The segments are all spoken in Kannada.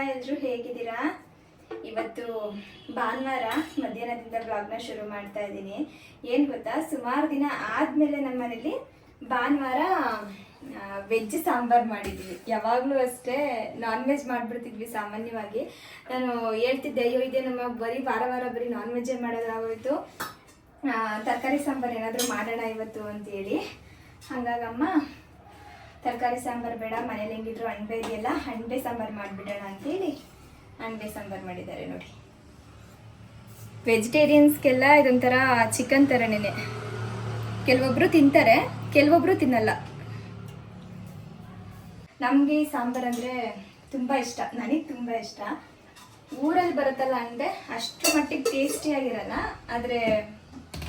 ಎಲ್ಲರೂ ಹೇಗಿದ್ದೀರಾ? ಇವತ್ತು ಭಾನುವಾರ ಮಧ್ಯಾಹ್ನದಿಂದ ಬ್ಲಾಗ್ನ ಶುರು ಮಾಡ್ತಾ ಇದ್ದೀನಿ. ಏನು ಗೊತ್ತಾ, ಸುಮಾರು ದಿನ ಆದಮೇಲೆ ನಮ್ಮ ಮನೇಲಿ ಭಾನುವಾರ ವೆಜ್ ಸಾಂಬಾರು ಮಾಡಿದ್ವಿ. ಯಾವಾಗಲೂ ಅಷ್ಟೇ ನಾನ್ ವೆಜ್ ಮಾಡಿಬಿಡ್ತಿದ್ವಿ ಸಾಮಾನ್ಯವಾಗಿ. ನಾನು ಹೇಳ್ತಿದ್ದೆ, ಅಯ್ಯೋ ಇದೇ ನಮ್ಮ ಬರೀ ವಾರ ವಾರ ಬರೀ ನಾನ್ ವೆಜ್ಜೇ ಮಾಡೋದಾಗೋಯ್ತು, ತರಕಾರಿ ಸಾಂಬಾರು ಏನಾದರೂ ಮಾಡೋಣ ಇವತ್ತು ಅಂತೇಳಿ. ಹಾಗಾಗಮ್ಮ ತರಕಾರಿ ಸಾಂಬಾರು ಬೇಡ, ಮನೇಲಿ ಹೆಂಗಿದ್ರು ಅಣಬೆ ಇದೆಯಲ್ಲ, ಅಣಬೆ ಸಾಂಬಾರು ಮಾಡಿಬಿಡೋಣ ಅಂತೇಳಿ ಅಣಬೆ ಸಾಂಬಾರು ಮಾಡಿದ್ದಾರೆ ನೋಡಿ. ವೆಜಿಟೇರಿಯನ್ಸ್ಗೆಲ್ಲ ಇದೊಂಥರ ಚಿಕನ್ ಥರನೇ. ಕೆಲವೊಬ್ಬರು ತಿಂತಾರೆ, ಕೆಲವೊಬ್ಬರು ತಿನ್ನಲ್ಲ. ನಮಗೆ ಈ ಸಾಂಬಾರು ಅಂದರೆ ತುಂಬ ಇಷ್ಟ, ನನಗೆ ತುಂಬ ಇಷ್ಟ. ಊರಲ್ಲಿ ಬರುತ್ತಲ್ಲ ಅಣಬೆ, ಅಷ್ಟು ಮಟ್ಟಿಗೆ ಟೇಸ್ಟಿಯಾಗಿರಲ್ಲ, ಆದರೆ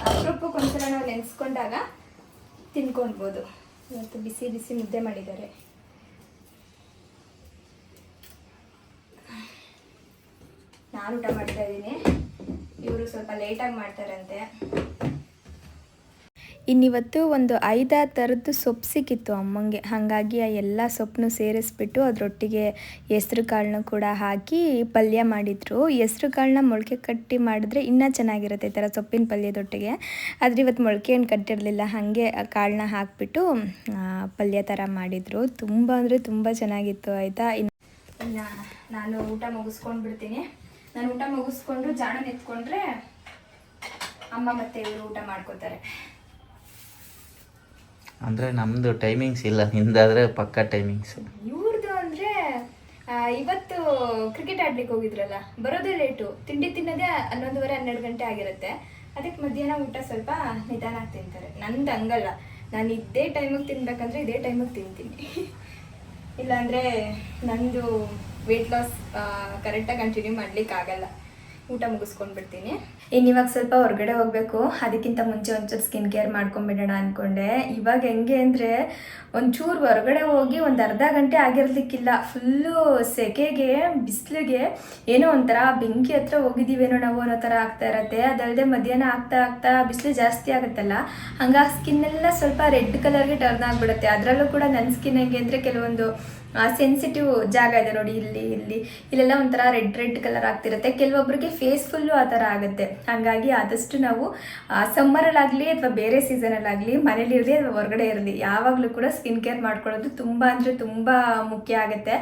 ಅಪರೂಪಕ್ಕೊಂದ್ಸಲ ನಾವು ನೆನೆಸ್ಕೊಂಡಾಗ ತಿನ್ಕೊಳ್ಬೋದು. ಇವತ್ತು ಬಿಸಿ ಬಿಸಿ ಮುದ್ದೆ ಮಾಡಿದ್ದಾರೆ. ನಾನು ಊಟ ಮಾಡ್ತಾ ಇದ್ದೀನಿ, ಇವರು ಸ್ವಲ್ಪ ಲೇಟಾಗಿ ಮಾಡ್ತಾರಂತೆ. ಇನ್ನಿವತ್ತು ಒಂದು 5-6 ಥರದ್ದು ಸೊಪ್ಪು ಸಿಕ್ಕಿತ್ತು ಅಮ್ಮಂಗೆ. ಹಾಗಾಗಿ ಆ ಎಲ್ಲ ಸೊಪ್ಪನ್ನು ಸೇರಿಸ್ಬಿಟ್ಟು ಅದರೊಟ್ಟಿಗೆ ಹೆಸ್ರು ಕಾಳನ್ನ ಕೂಡ ಹಾಕಿ ಪಲ್ಯ ಮಾಡಿದರು. ಹೆಸ್ರು ಕಾಳನ್ನ ಮೊಳಕೆ ಕಟ್ಟಿ ಮಾಡಿದ್ರೆ ಇನ್ನೂ ಚೆನ್ನಾಗಿರುತ್ತೆ ಈ ಥರ ಸೊಪ್ಪಿನ ಪಲ್ಯದೊಟ್ಟಿಗೆ. ಆದರೆ ಇವತ್ತು ಮೊಳಕೆ ಏನು ಕಟ್ಟಿರಲಿಲ್ಲ, ಹಾಗೆ ಆ ಕಾಳನ್ನ ಹಾಕಿಬಿಟ್ಟು ಪಲ್ಯ ಥರ ಮಾಡಿದರು. ತುಂಬ ಅಂದರೆ ತುಂಬ ಚೆನ್ನಾಗಿತ್ತು. ಆಯಿತಾ, ಇನ್ನು ನಾನು ಊಟ ಮುಗಿಸ್ಕೊಂಡು ಬಿಡ್ತೀನಿ. ನಾನು ಊಟ ಮುಗಿಸ್ಕೊಂಡು ಜಾಣನ ಎತ್ಕೊಂಡ್ರೆ ಅಮ್ಮ ಮತ್ತೆ ಇವರು ಊಟ ಮಾಡ್ಕೋತಾರೆ. ಅಂದರೆ ನಮ್ಮದು ಟೈಮಿಂಗ್ಸ್ ಇಲ್ಲ, ನಿಂದಾದರೆ ಪಕ್ಕ ಟೈಮಿಂಗ್ಸು. ಇವ್ರದ್ದು ಅಂದರೆ ಇವತ್ತು ಕ್ರಿಕೆಟ್ ಆಡ್ಲಿಕ್ಕೆ ಹೋಗಿದ್ರಲ್ಲ, ಬರೋದೇ ಲೇಟು. ತಿಂಡಿ ತಿನ್ನೋದೇ 11:30-12 ಗಂಟೆ ಆಗಿರುತ್ತೆ. ಅದಕ್ಕೆ ಮಧ್ಯಾಹ್ನ ಊಟ ಸ್ವಲ್ಪ ನಿಧಾನ ತಿಂತಾರೆ. ನಂದು ಹಂಗಲ್ಲ, ನಾನು ಇದೇ ಟೈಮಿಗೆ ತಿನ್ಬೇಕಂದ್ರೆ ಇದೇ ಟೈಮಿಗೆ ತಿಂತೀನಿ. ಇಲ್ಲಾಂದರೆ ನಂದು ವೆಯ್ಟ್ ಲಾಸ್ ಕರೆಕ್ಟಾಗಿ ಕಂಟಿನ್ಯೂ ಮಾಡಲಿಕ್ಕಾಗಲ್ಲ. ಊಟ ಮುಗಿಸ್ಕೊಂಡು ಬಿಡ್ತೀನಿ. ಇವಾಗ ಸ್ವಲ್ಪ ಹೊರಗಡೆ ಹೋಗಬೇಕು. ಅದಕ್ಕಿಂತ ಮುಂಚೆ ಒಂಚೂರು ಸ್ಕಿನ್ ಕೇರ್ ಮಾಡ್ಕೊಂಬಿಡೋಣ ಅಂದ್ಕೊಂಡೆ. ಇವಾಗ ಹೆಂಗೆ ಅಂದರೆ ಒಂಚೂರು ಹೊರಗಡೆ ಹೋಗಿ ಒಂದು ಅರ್ಧ ಗಂಟೆ ಆಗಿರ್ಲಿಕ್ಕಿಲ್ಲ. ಫುಲ್ಲು ಸೆಕೆಗೆ, ಬಿಸಿಲಿಗೆ ಏನೋ ಒಂಥರ ಬೆಂಕಿ ಹತ್ರ ಹೋಗಿದ್ದೀವೇನೋ ನಾವು ಅನ್ನೋ ಥರ ಆಗ್ತಾ ಇರತ್ತೆ. ಅದಲ್ಲದೆ ಮಧ್ಯಾಹ್ನ ಆಗ್ತಾ ಬಿಸಿಲು ಜಾಸ್ತಿ ಆಗುತ್ತಲ್ಲ, ಹಂಗಾಗಿ ಸ್ಕಿನ್ನೆಲ್ಲ ಸ್ವಲ್ಪ ರೆಡ್ ಕಲರ್ಗೆ ಟರ್ನ್ ಆಗಿಬಿಡುತ್ತೆ. ಅದರಲ್ಲೂ ಕೂಡ ನನ್ನ ಸ್ಕಿನ್ ಹೆಂಗೆ ಅಂದರೆ ಕೆಲವೊಂದು ಸೆನ್ಸಿಟಿವ್ ಜಾಗ ಇದೆ ನೋಡಿ, ಇಲ್ಲೆಲ್ಲ ಒಂಥರ ರೆಡ್ ಕಲರ್ ಆಗ್ತಿರುತ್ತೆ. ಕೆಲವೊಬ್ಬರಿಗೆ ಫೇಸ್ ಫುಲ್ಲು ಆ ಥರ ಆಗುತ್ತೆ. ಹಾಗಾಗಿ ಆದಷ್ಟು ನಾವು ಸಮ್ಮರಲ್ಲಾಗಲಿ ಅಥವಾ ಬೇರೆ ಸೀಸನಲ್ಲಾಗಲಿ ಮನೇಲಿರಲಿ ಅಥವಾ ಹೊರಗಡೆ ಇರಲಿ, ಯಾವಾಗಲೂ ಕೂಡ ಸ್ಕಿನ್ ಕೇರ್ ಮಾಡ್ಕೊಳ್ಳೋದು ತುಂಬ ಅಂದರೆ ತುಂಬ ಮುಖ್ಯ ಆಗುತ್ತೆ.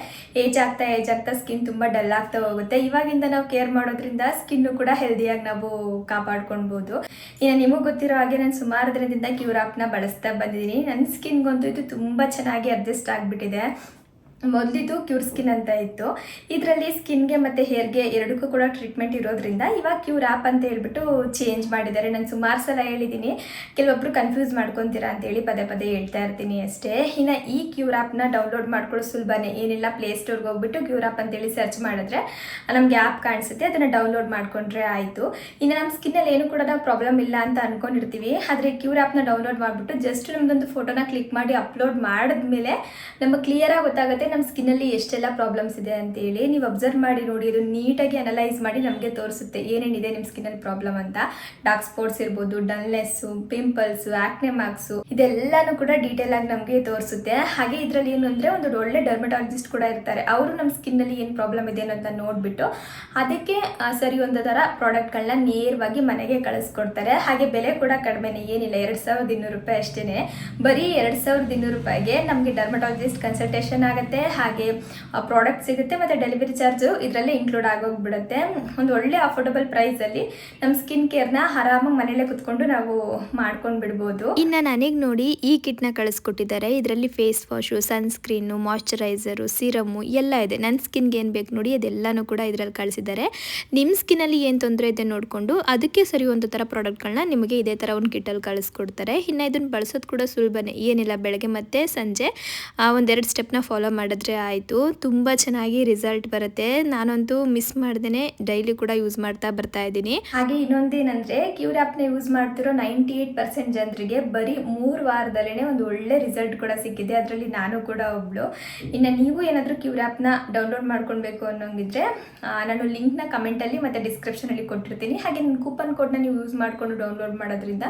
ಏಜ್ ಆಗ್ತಾ ಸ್ಕಿನ್ ತುಂಬ ಡಲ್ ಆಗ್ತಾ ಹೋಗುತ್ತೆ. ಇವಾಗಿಂದ ನಾವು ಕೇರ್ ಮಾಡೋದ್ರಿಂದ ಸ್ಕಿನ್ನು ಕೂಡ ಹೆಲ್ದಿಯಾಗಿ ನಾವು ಕಾಪಾಡ್ಕೊಳ್ಬೋದು. ಇನ್ನು ನಿಮಗೆ ಗೊತ್ತಿರೋ ಹಾಗೆ ನಾನು ಸುಮಾರು ದಿನದಿಂದ ಕ್ಯೂರಾಪ್ನ ಬಳಸ್ತಾ ಬಂದಿದ್ದೀನಿ. ನನ್ನ ಸ್ಕಿನ್ಗಂತೂ ಇದು ತುಂಬ ಚೆನ್ನಾಗಿ ಅಡ್ಜಸ್ಟ್ ಆಗಿಬಿಟ್ಟಿದೆ. ಮೊದಲಿದ್ದು ಕ್ಯೂರ್ ಸ್ಕಿನ್ ಅಂತ ಇತ್ತು. ಇದರಲ್ಲಿ ಸ್ಕಿನ್ಗೆ ಮತ್ತು ಹೇರ್ಗೆ ಎರಡಕ್ಕೂ ಕೂಡ ಟ್ರೀಟ್ಮೆಂಟ್ ಇರೋದ್ರಿಂದ ಇವಾಗ ಕ್ಯೂರ್ ಆ್ಯಪ್ ಅಂತ ಹೇಳ್ಬಿಟ್ಟು ಚೇಂಜ್ ಮಾಡಿದ್ದಾರೆ. ನಾನು ಸುಮಾರು ಸಲ ಹೇಳಿದ್ದೀನಿ, ಕೆಲವೊಬ್ಬರು ಕನ್ಫ್ಯೂಸ್ ಮಾಡ್ಕೊತೀರಾ ಅಂತೇಳಿ ಪದೇ ಹೇಳ್ತಾ ಇರ್ತೀನಿ ಅಷ್ಟೇ. ಇನ್ನು ಈ ಕ್ಯೂರ್ ಆ್ಯಪ್ನ ಡೌನ್ಲೋಡ್ ಮಾಡ್ಕೊಳ್ಳೋ ಸುಲಭನೇ, ಏನಿಲ್ಲ, ಪ್ಲೇಸ್ಟೋರ್ಗೆ ಹೋಗ್ಬಿಟ್ಟು ಕ್ಯೂರ್ ಆ್ಯಪ್ ಅಂತೇಳಿ ಸರ್ಚ್ ಮಾಡಿದ್ರೆ ನಮಗೆ ಆ್ಯಪ್ ಕಾಣಿಸುತ್ತೆ, ಅದನ್ನು ಡೌನ್ಲೋಡ್ ಮಾಡ್ಕೊಂಡ್ರೆ ಆಯಿತು. ಇನ್ನು ನಮ್ಮ ಸ್ಕಿನ್ನಲ್ಲಿ ಏನು ಕೂಡ ನಾವು ಪ್ರಾಬ್ಲಮ್ ಇಲ್ಲ ಅಂತ ಅಂದ್ಕೊಂಡಿರ್ತೀವಿ. ಆದರೆ ಕ್ಯೂರ್ ಆ್ಯಪ್ನ ಡೌನ್ಲೋಡ್ ಮಾಡಿಬಿಟ್ಟು ಜಸ್ಟ್ ನಮ್ಮದೊಂದು ಫೋಟೋನ ಕ್ಲಿಕ್ ಮಾಡಿ ಅಪ್ಲೋಡ್ ಮಾಡಿದ್ಮೇಲೆ ನಮಗೆ ಕ್ಲಿಯರಾಗಿ ಗೊತ್ತಾಗುತ್ತೆ ನಮ್ಮ ಸ್ಕಿನ್ನಲ್ಲಿ ಎಷ್ಟೆಲ್ಲ ಪ್ರಾಬ್ಲಮ್ಸ್ ಇದೆ ಅಂತೇಳಿ. ನೀವು ಅಬ್ಸರ್ವ್ ಮಾಡಿ ನೋಡಿ, ಅದು ನೀಟಾಗಿ ಅನಲೈಸ್ ಮಾಡಿ ನಮಗೆ ತೋರಿಸುತ್ತೆ ಏನೇನಿದೆ ನಿಮ್ಮ ಸ್ಕಿನ್ನಲ್ಲಿ ಪ್ರಾಬ್ಲಮ್ ಅಂತ. ಡಾರ್ಕ್ ಸ್ಪಾಟ್ಸ್ ಇರ್ಬೋದು, ಡಲ್ನೆಸ್ಸು, ಪಿಂಪಲ್ಸು, ಆಕ್ನೆ ಮಾರ್ಕ್ಸು, ಇದೆಲ್ಲನೂ ಕೂಡ ಡೀಟೇಲ್ ಆಗಿ ನಮಗೆ ತೋರಿಸುತ್ತೆ. ಹಾಗೆ ಇದರಲ್ಲಿ ಏನು ಅಂದರೆ ಒಂದು ಒಳ್ಳೆ ಡರ್ಮಟಾಲಜಿಸ್ಟ್ ಕೂಡ ಇರ್ತಾರೆ. ಅವರು ನಮ್ಮ ಸ್ಕಿನ್ನಲ್ಲಿ ಏನು ಪ್ರಾಬ್ಲಮ್ ಇದೆ ಅನ್ನೋದನ್ನ ನೋಡಿಬಿಟ್ಟು ಅದಕ್ಕೆ ಸರಿ ಒಂದು ಥರ ಪ್ರಾಡಕ್ಟ್ಗಳನ್ನ ನೇರವಾಗಿ ಮನೆಗೆ ಕಳಿಸ್ಕೊಡ್ತಾರೆ. ಹಾಗೆ ಬೆಲೆ ಕೂಡ ಕಡಿಮೆನೇ, ಏನಿಲ್ಲ, 2200 ರೂಪಾಯಿ ಅಷ್ಟೇ. ಬರೀ 2200 ರೂಪಾಯಿಗೆ ನಮಗೆ ಡರ್ಮಟಾಲಜಿಸ್ಟ್ ಕನ್ಸಲ್ಟೇಷನ್ ಆಗುತ್ತೆ, ಹಾಗೆ ಪ್ರಾಡಕ್ಟ್ ಸಿಗುತ್ತೆ, ಮತ್ತು ಡೆಲಿವರಿ ಚಾರ್ಜು ಇದರಲ್ಲೇ ಇನ್ಕ್ಲೂಡ್ ಆಗೋಗ್ಬಿಡುತ್ತೆ. ಒಂದು ಒಳ್ಳೆ ಅಫೋರ್ಡಬಲ್ ಪ್ರೈಸಲ್ಲಿ ನಮ್ಮ ಸ್ಕಿನ್ ಕೇರ್ನ ಆರಾಮಾಗಿ ಮನೆಯಲ್ಲೇ ಕುತ್ಕೊಂಡು ನಾವು ಮಾಡ್ಕೊಂಡು ಬಿಡ್ಬೋದು. ಇನ್ನು ನನಗೆ ನೋಡಿ ಈ ಕಿಟ್ನ ಕಳಿಸ್ಕೊಟ್ಟಿದ್ದಾರೆ. ಇದರಲ್ಲಿ ಫೇಸ್ ವಾಶು, ಸನ್ಸ್ಕ್ರೀನು, ಮಾಯ್ಶ್ಚರೈಸರು, ಸಿರಮು ಎಲ್ಲ ಇದೆ. ನನ್ನ ಸ್ಕಿನ್ಗೆ ಏನು ಬೇಕು ನೋಡಿ ಅದೆಲ್ಲನೂ ಕೂಡ ಇದರಲ್ಲಿ ಕಳಿಸಿದ್ದಾರೆ. ನಿಮ್ಮ ಸ್ಕಿನ್ನಲ್ಲಿ ಏನು ತೊಂದರೆ ಇದೆ ನೋಡಿಕೊಂಡು ಅದಕ್ಕೆ ಸರಿ ಒಂದು ಥರ ಪ್ರಾಡಕ್ಟ್ಗಳನ್ನ ನಿಮಗೆ ಇದೇ ಥರ ಒಂದು ಕಿಟ್ಟಲ್ಲಿ ಕಳಿಸ್ಕೊಡ್ತಾರೆ. ಇನ್ನು ಇದನ್ನು ಬಳಸೋದು ಕೂಡ ಸುಲಭನೇ, ಏನಿಲ್ಲ, ಬೆಳಗ್ಗೆ ಮತ್ತು ಸಂಜೆ 1-2 ಸ್ಟೆಪ್ನ ಫಾಲೋ ಮಾಡಿದ್ರೆ ಆಯಿತು. ತುಂಬ ಚೆನ್ನಾಗಿ ರಿಸಲ್ಟ್ ಬರುತ್ತೆ. ನಾನಂತೂ ಮಿಸ್ ಮಾಡ್ದೇ ಡೈಲಿ ಕೂಡ ಯೂಸ್ ಮಾಡ್ತಾ ಬರ್ತಾ ಇದ್ದೀನಿ. ಹಾಗೆ ಇನ್ನೊಂದೇನಂದರೆ ಕ್ಯೂರ್ ಆ್ಯಪ್ನ ಯೂಸ್ ಮಾಡ್ತಿರೋ 98% ಜನರಿಗೆ ಬರೀ 3 ವಾರದಲ್ಲೇ ಒಂದು ಒಳ್ಳೆ ರಿಸಲ್ಟ್ ಕೂಡ ಸಿಕ್ಕಿದೆ. ಅದರಲ್ಲಿ ನಾನು ಕೂಡ ಒಬ್ಳು. ಇನ್ನು ನೀವು ಏನಾದರೂ ಕ್ಯೂರ್ ಆ್ಯಪ್ನ ಡೌನ್ಲೋಡ್ ಮಾಡ್ಕೊಳ್ಬೇಕು ಅನ್ನೋಂಗಿದ್ರೆ ನಾನು ಲಿಂಕ್ನ ಕಮೆಂಟಲ್ಲಿ ಮತ್ತು ಡಿಸ್ಕ್ರಿಪ್ಷನಲ್ಲಿ ಕೊಟ್ಟಿರ್ತೀನಿ. ಹಾಗೆ ನನ್ನ ಕೂಪನ್ ಕೋಡ್ನ ನೀವು ಯೂಸ್ ಮಾಡಿಕೊಂಡು ಡೌನ್ಲೋಡ್ ಮಾಡೋದ್ರಿಂದ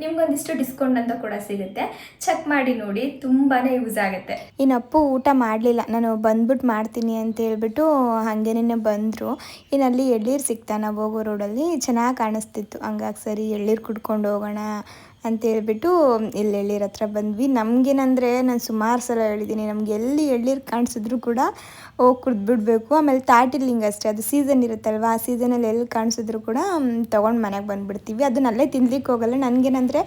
ನಿಮ್ಗೊಂದಿಷ್ಟು ಡಿಸ್ಕೌಂಟ್ ಅಂತ ಕೂಡ ಸಿಗುತ್ತೆ. ಚೆಕ್ ಮಾಡಿ ನೋಡಿ, ತುಂಬಾ ಯೂಸ್ ಆಗುತ್ತೆ. ಇನ್ನಪ್ಪು ಊಟ ಮಾಡಿ ಮಾಡಲಿಲ್ಲ, ನಾನು ಬಂದ್ಬಿಟ್ಟು ಮಾಡ್ತೀನಿ ಅಂತ ಹೇಳ್ಬಿಟ್ಟು ಹಾಗೇನೆ ಬಂದರು. ಇನ್ನು ಅಲ್ಲಿ ಎಳ್ಳೀರು ಸಿಗ್ತಾ ನಾವು ಹೋಗೋ ರೋಡಲ್ಲಿ ಚೆನ್ನಾಗಿ ಕಾಣಿಸ್ತಿತ್ತು. ಹಂಗಾಗಿ ಸರಿ ಎಳ್ಳೀರು ಕುಡ್ಕೊಂಡು ಹೋಗೋಣ ಅಂತ ಹೇಳ್ಬಿಟ್ಟು ಇಲ್ಲಿ ಎಳ್ಳೀರ ಹತ್ರ ಬಂದ್ವಿ. ನಮಗೇನಂದರೆ ನಾನು ಸುಮಾರು ಸಲ ಹೇಳಿದ್ದೀನಿ, ನಮ್ಗೆ ಎಲ್ಲಿ ಎಳ್ಳೀರು ಕಾಣಿಸಿದ್ರು ಕೂಡ ಹೋಗಿ ಕುಡಿದ್ಬಿಡ್ಬೇಕು. ಆಮೇಲೆ ತಾಟಿಲಿ ಹಿಂಗೆ ಅಷ್ಟೇ, ಅದು ಸೀಸನ್ ಇರುತ್ತಲ್ವ, ಆ ಸೀಸನಲ್ಲಿ ಎಲ್ಲಿ ಕಾಣಿಸಿದ್ರು ಕೂಡ ತೊಗೊಂಡು ಮನೆಗೆ ಬಂದುಬಿಡ್ತೀವಿ. ಅದನ್ನ ಅಲ್ಲೇ ತಿನ್ಲಿಕ್ಕೆ ಹೋಗಲ್ಲ. ನನಗೇನಂದರೆ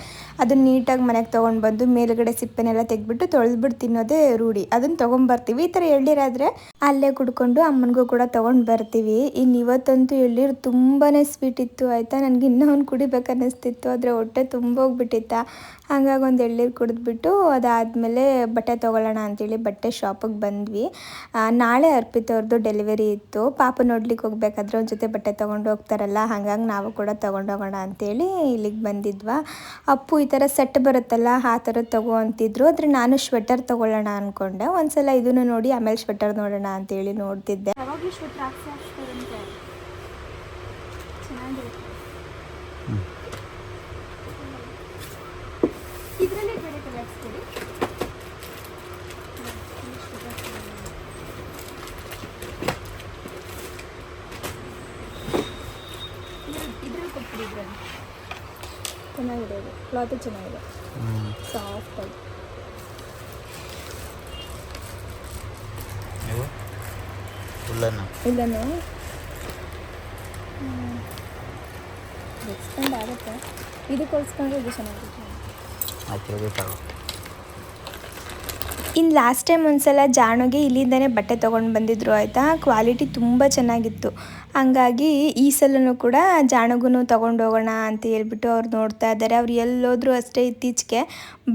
ಅದನ್ನು ನೀಟಾಗಿ ಮನೆಗೆ ತೊಗೊಂಡು ಬಂದು ಮೇಲುಗಡೆ ಸಿಪ್ಪೆನೆಲ್ಲ ತೆಗೆದ್ಬಿಟ್ಟು ತೊಳೆದ್ಬಿಟ್ಟು ತಿನ್ನೋದೇ ರೂಢಿ. ಅದನ್ನು ತೊಗೊಂಬರ್ತೀವಿ. ಈ ಥರ ಎಳ್ಳೀರಾದರೆ ಅಲ್ಲೇ ಕುಡ್ಕೊಂಡು ಅಮ್ಮನಿಗೂ ಕೂಡ ತೊಗೊಂಡು ಬರ್ತೀವಿ. ಇನ್ನು ಇವತ್ತಂತೂ ಎಳ್ಳೀರು ತುಂಬಾ ಸ್ವೀಟ್ ಇತ್ತು ಆಯಿತಾ. ನನಗೆ ಇನ್ನೂ ಒಂದು ಕುಡಿಬೇಕನ್ನಿಸ್ತಿತ್ತು, ಆದರೆ ಹೊಟ್ಟೆ ತುಂಬ ಹೋಗ್ಬಿಟ್ಟಿತ್ತ. ಹಾಗಾಗಿ ಒಂದು ಎಳ್ಳೀರು ಕುಡಿದ್ಬಿಟ್ಟು ಅದಾದಮೇಲೆ ಬಟ್ಟೆ ತೊಗೊಳ್ಳೋಣ ಅಂತೇಳಿ ಬಟ್ಟೆ ಶಾಪಿಗೆ ಬಂದ್ವಿ. ನಾಳೆ ಅರ್ಪಿತ್ ಅವ್ರದ್ದು ಡೆಲಿವರಿ ಇತ್ತು. ಪಾಪ ನೋಡ್ಲಿಕ್ಕೆ ಹೋಗ್ಬೇಕಾದ್ರೆ ಒಂದು ಜೊತೆ ಬಟ್ಟೆ ತೊಗೊಂಡು ಹೋಗ್ತಾರಲ್ಲ, ಹಾಗಾಗಿ ನಾವು ಕೂಡ ತೊಗೊಂಡೋಗೋಣ ಅಂತೇಳಿ ಇಲ್ಲಿಗೆ ಬಂದಿದ್ವಾ. ಅಪ್ಪು ಈ ಥರ ಸೆಟ್ ಬರುತ್ತಲ್ಲ ಆ ಥರ ತಗೋ ಅಂತಿದ್ರು. ಆದರೆ ನಾನು ಸ್ವೆಟರ್ ತೊಗೊಳ್ಳೋಣ ಅಂದ್ಕೊಂಡೆ. ಒಂದ್ಸಲ ಇದನ್ನು ನೋಡಿ ಆಮೇಲೆ ಸ್ವೆಟರ್ ನೋಡೋಣ ಅಂತೇಳಿ ನೋಡ್ತಿದ್ದೆ. ಯಾವಾಗಲೂ ಸ್ವೆಟರ್ ಹಾಕ್ಸೋಷ್ಟಂತೆ ಚೆನ್ನಾಗಿರುತ್ತೆ. ಇದರಲ್ಲಿ ಬೇರೆ ಕಲರ್ಸ್ ಕೊಡಿ. ಇದ್ರಲ್ಲಿ ಕೊಟ್ಬಿಡಿ. ಇದ್ರಲ್ಲಿ ಚೆನ್ನಾಗಿದೆ, ಇದು ಕ್ಲಾತು ಚೆನ್ನಾಗಿದೆ, ಸಾಫ್ಟಾಗಿ. ಇದನ್ನು ಎಕ್ಸ್ಪೆಂಡ್ ಆಗುತ್ತೆ. ಇದಕ್ಕೆ ಹೋಲಿಸ್ಕೊಂಡ್ರೆ ಇದು ಚೆನ್ನಾಗಿರುತ್ತೆ. ಇನ್ನು ಲಾಸ್ಟ್ ಟೈಮ್ ಒಂದ್ಸಲ ಜಾಣುಗೆ ಇಲ್ಲಿಂದನೇ ಬಟ್ಟೆ ತೊಗೊಂಡು ಬಂದಿದ್ರು ಆಯಿತಾ. ಕ್ವಾಲಿಟಿ ತುಂಬ ಚೆನ್ನಾಗಿತ್ತು. ಹಂಗಾಗಿ ಈ ಸಲನೂ ಕೂಡ ಜಾಣಗೂ ತೊಗೊಂಡು ಹೋಗೋಣ ಅಂತ ಹೇಳ್ಬಿಟ್ಟು ಅವ್ರು ನೋಡ್ತಾ ಇದ್ದಾರೆ. ಅವ್ರು ಎಲ್ಲೋದ್ರೂ ಅಷ್ಟೇ ಇತ್ತೀಚೆಗೆ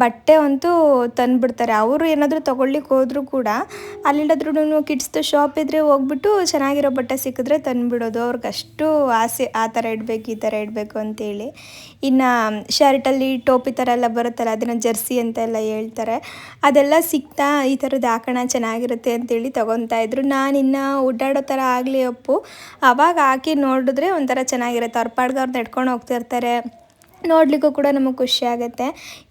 ಬಟ್ಟೆ ಅಂತೂ ತಂದುಬಿಡ್ತಾರೆ. ಅವರು ಏನಾದರೂ ತೊಗೊಳ್ಲಿಕ್ಕೆ ಹೋದರೂ ಕೂಡ ಅಲ್ಲಿಲ್ಲಾದ್ರೂ ಕಿಡ್ಸ್ದು ಶಾಪ್ ಇದ್ದರೆ ಹೋಗ್ಬಿಟ್ಟು ಚೆನ್ನಾಗಿರೋ ಬಟ್ಟೆ ಸಿಕ್ಕಿದ್ರೆ ತಂದುಬಿಡೋದು. ಅವ್ರಿಗೆ ಅಷ್ಟು ಆಸೆ ಆ ಥರ ಇಡಬೇಕು ಈ ಥರ ಇಡಬೇಕು ಅಂತೇಳಿ. ಇನ್ನು ಶರ್ಟಲ್ಲಿ ಟೋಪಿ ಥರ ಎಲ್ಲ ಬರುತ್ತಲ್ಲ, ಅದನ್ನು ಜರ್ಸಿ ಅಂತೆಲ್ಲ ಹೇಳ್ತಾರೆ, ಅದೆಲ್ಲ ಸಿಗ್ತಾ ಈ ಥರದ್ದು ಹಾಕೋಣ ಚೆನ್ನಾಗಿರುತ್ತೆ ಅಂತೇಳಿ ತೊಗೊತಾ ಇದ್ರು. ನಾನಿನ್ನು ಓಡಾಡೋ ಥರ ಆಗಲಿ ಅಪ್ಪು, ಆವಾಗ ಹಾಕಿ ನೋಡಿದ್ರೆ ಒಂಥರ ಚೆನ್ನಾಗಿರುತ್ತೆ. ಅವ್ರ ಪಾಡ್ಗೆ ಅವ್ರು ನಡ್ಕೊಂಡು ಹೋಗ್ತಿರ್ತಾರೆ, ನೋಡಲಿಕ್ಕೂ ಕೂಡ ನಮಗೆ ಖುಷಿ ಆಗುತ್ತೆ.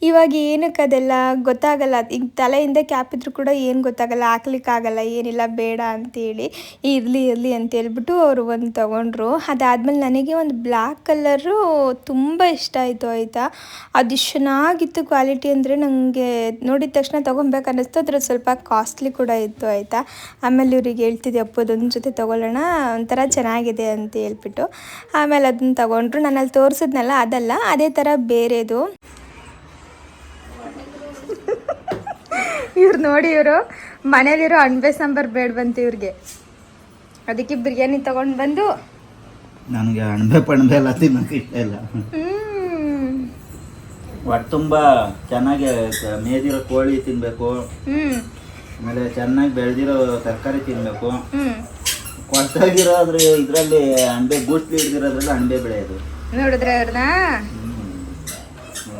ಇವಾಗ ಏನಕ್ಕೆ ಅದೆಲ್ಲ ಗೊತ್ತಾಗಲ್ಲ. ಈಗ ತಲೆಯಿಂದ ಕ್ಯಾಪ್ ಇದ್ರೂ ಕೂಡ ಏನು ಗೊತ್ತಾಗಲ್ಲ, ಹಾಕ್ಲಿಕ್ಕಾಗಲ್ಲ, ಏನಿಲ್ಲ ಬೇಡ ಅಂತೇಳಿ ಇರಲಿ ಅಂತೇಳ್ಬಿಟ್ಟು ಅವರು ಒಂದು ತೊಗೊಂಡ್ರು. ಅದಾದಮೇಲೆ ನನಗೆ ಒಂದು ಬ್ಲ್ಯಾಕ್ ಕಲರು ತುಂಬ ಇಷ್ಟ ಆಯಿತು ಆಯಿತಾ. ಅದು ಚೆನ್ನಾಗಿತ್ತು ಕ್ವಾಲಿಟಿ ಅಂದರೆ, ನನಗೆ ನೋಡಿದ ತಕ್ಷಣ ತೊಗೊಬೇಕು ಅನ್ನಿಸ್ತು. ಅದ್ರ ಸ್ವಲ್ಪ ಕಾಸ್ಟ್ಲಿ ಕೂಡ ಇತ್ತು ಆಯಿತಾ. ಆಮೇಲೆ ಇವ್ರಿಗೆ ಹೇಳ್ತಿದ್ದೆ ಅಪ್ಪದೊಂದು ಜೊತೆ ತೊಗೊಳ್ಳೋಣ, ಒಂಥರ ಚೆನ್ನಾಗಿದೆ ಅಂತ ಹೇಳ್ಬಿಟ್ಟು ಆಮೇಲೆ ಅದನ್ನ ತೊಗೊಂಡ್ರು. ನಾನು ಅಲ್ಲಿ ತೋರಿಸಿದ್ನಲ್ಲ ಅದಲ್ಲ, ಅದೇ ಥರ ಬೇರೆದು. ಇವ್ರು ನೋಡಿ, ಇವರು ಮನೇಲಿರೋ ಅಣಬೆ ಸಾಂಬಾರು ಬೇಡ ಬಂತು ಇವ್ರಿಗೆ, ಅದಕ್ಕೆ ಬಿರಿಯಾನಿ ತಗೊಂಡು ಬಂದು. ನನಗೆ ಅಣಬೆ ಪಣಬೆ ಎಲ್ಲ ತಿನ್ನೋಕೆ ಇಷ್ಟ ಇಲ್ಲ. ಹೊಟ್ಟೆ ತುಂಬ ಚೆನ್ನಾಗಿ ಮೇದಿರೋ ಕೋಳಿ ತಿನ್ನಬೇಕು, ಆಮೇಲೆ ಚೆನ್ನಾಗಿ ಬೆಳೆದಿರೋ ತರಕಾರಿ ತಿನ್ನಬೇಕು. ಕೊಟ್ಟಾಗಿರೋದ್ರೆ ಇದರಲ್ಲಿ ಅಣಬೆ ಬೂಸ್ಲಿ ಹಿಡ್ದಿರೋದ್ರಲ್ಲಿ ಅಣಬೆ ಬೆಳೆಯೋದು ನೋಡಿದ್ರೆ ಅವ್ರನ್ನ